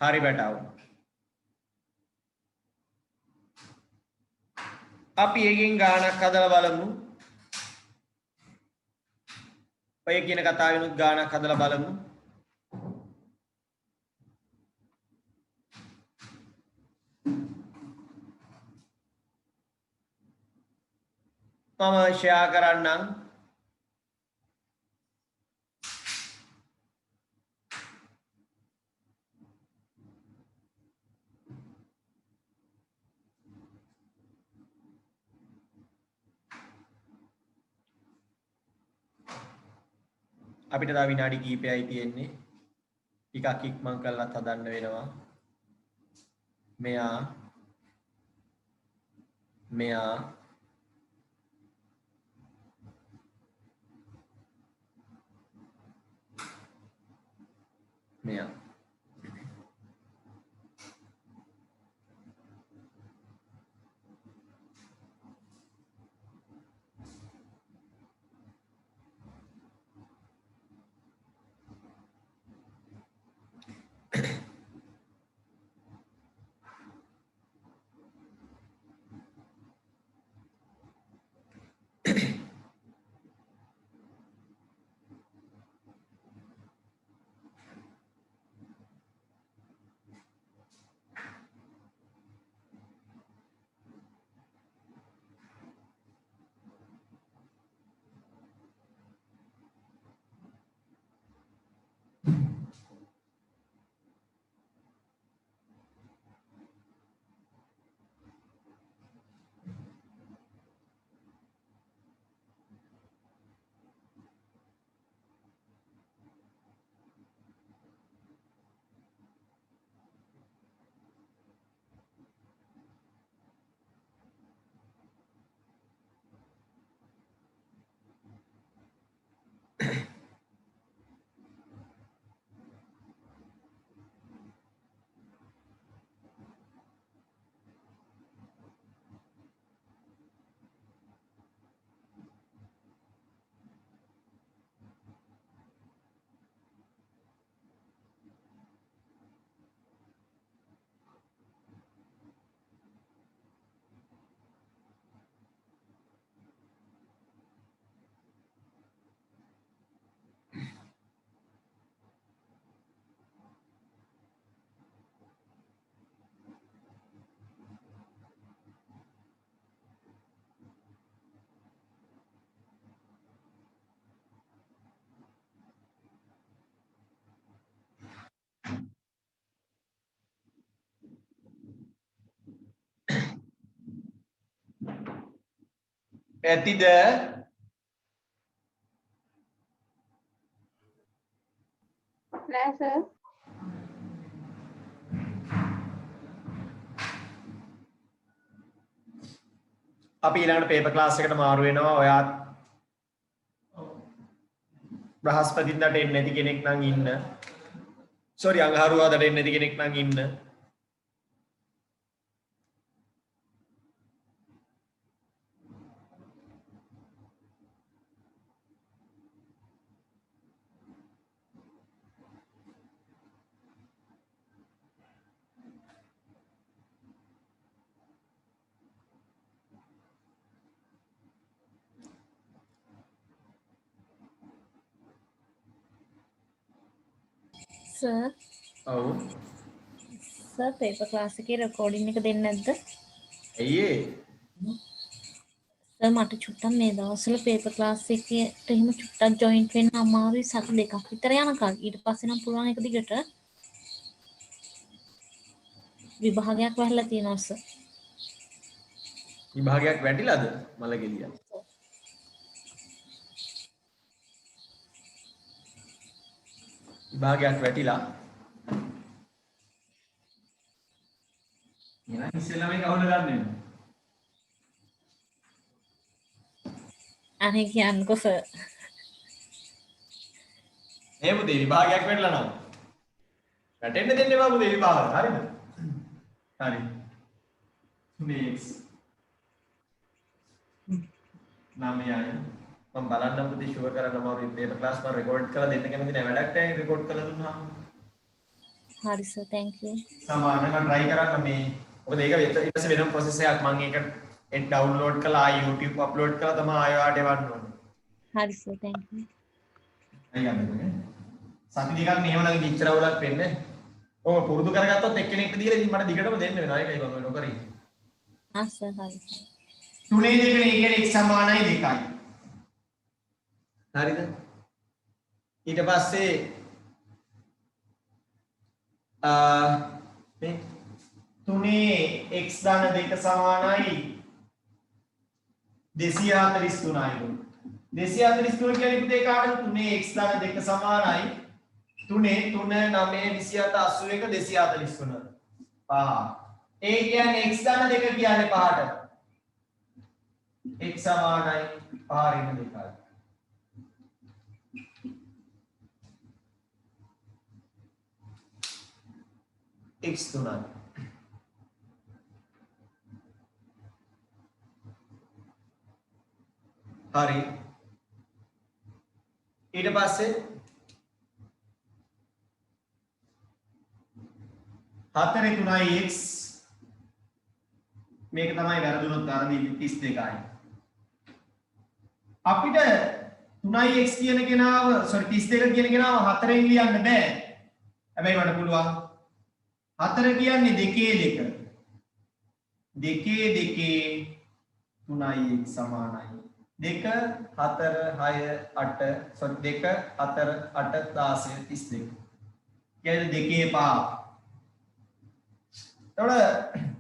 හරි බටාව. අපි එකෙන් ගානක් හදලා බලමු. ඔය කියන කතාවෙනුත් ගානක් හදලා බලමු. මම ෂෙයා කරන්නම්. අපිට තව විනාඩි කිහිපයයි තියෙන්නේ. ටිකක් ඉක්මන් කරලා හදන්න වෙනවා. මෙයා මෙයා මෙයා ඇතිද? නෑ සර්. අපි ඊළඟට පේපර් ක්ලාස් එකට මාරු වෙනවා. ඔයාත් බ්‍රහස්පතින්දාට එන්නේ නැති කෙනෙක් නම් ඉන්න. සෝරි අඟහරුවාදට එන්නේ නැති කෙනෙක් නම් ඉන්න. සර් ඔව්. සර් පේපර් ක්ලාස් එකේ රෙකෝඩින් එක දෙන්නේ නැද්ද? ඇයි ඒ? සර් මට චුට්ටක් මේ දවස්වල පේපර් ක්ලාස් එකට එහෙම චුට්ටක් ජොයින්ට් වෙන්න අමාරුයි. සති දෙකක් විතර යනකම්. ඊට පස්සේ නම් පුළුවන් එක දිගට විභාගයක් වහලා තියෙනවා සර්. විභාගයක් වැටිලාද? මලගෙලිය. විභාගයක් වැටිලා. එහෙනම් ඉස්සෙල්ලා මේක අහුල ගන්න වෙනවා. අනේ කියන්නකෝ සර්. මේ පුතේ විභාගයක් වැටලා නම් වැටෙන්න දෙන්න එපා පුතේ විභාග. හරිද? හරි. next. නාමයයි. මම බලන්න පුතේ ෂුවර් කරන්න අමාරුයි. පේපර් ක්ලාස් මම රෙකෝඩ් කරලා දෙන්න කැමති නෑ. වැඩක් නැහැ රෙකෝඩ් කරලා දුන්නාම. හරි සර් thank you. සමාන මම try කරන්න මේ. මොකද ඒක ඊට පස්සේ වෙනම process එකක්. මම ඒක download කරලා YouTube upload කරලා තමයි ආයෙ ආට එවන්න ඕනේ. හරි සර් thank you. අයියන්නේ. සති දෙකක් මෙහෙම නම් ඉච්චර අවුලක් වෙන්නේ. ඔය පුරුදු කරගත්තොත් එක්කෙනෙක්ට දීලා ඉතින් මට දිගටම දෙන්න වෙනවා. ඒකයි මම නොකරේ. ආ සර් හරි. 3 2 ඒ කියන්නේ x සමානයි 2යි. හරිද? ඊට පස්සේ මේ 3 x ධන 2 සමානයි 243යි. 243 කියන්නේ පුතේ කාටද 3 x ධන 2 සමානයි 3 3 9 27 81 243 පහ. ඒ කියන්නේ x ධන 2 කියන්නේ පහට x සමානයි 5 ඍණ 2යි. x 3යි. හරි. ඊට පස්සේ 4 3යි x මේක තමයි වැරදුනොත් වැරදි 32යි. අපිට 3යි x කියන කෙනාව 32 කියන කෙනාව 4ෙන් ලියන්න බෑ. හැබැයි මට පුළුවන් 4 කියන්නේ 2 2 3යි x සමානයි 2 4 6 8 sorry 2 4 8 16 32 කියන්නේ 2 5. එතකොට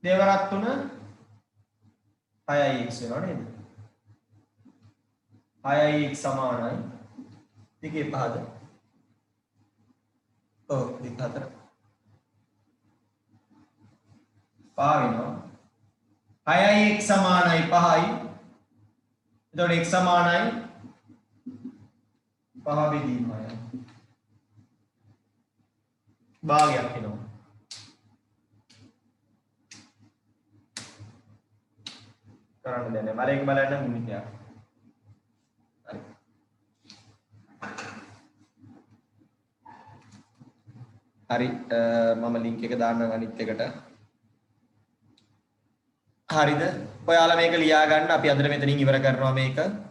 දෙවරක් 3 6යි x වෙනවා නේද? 6යි x සමානයි 2 5ද? ඔව් 2 4 5 වෙනවා. 6යි x සමානයි 5යි. එතකොට x සමානයි 5 බෙදීම 6යි. භාගයක් වෙනවා. කරන්න දෙන්නේ. මම ඒක බලන්න මුනිකයක්. හරි. හරි මම ලින්ක් එක දාන්නම් අනිත් එකට. හරිද? ඔයාලා මේක ලියා ගන්න. අපි අද මෙතනින් ඉවර කරනවා මේක.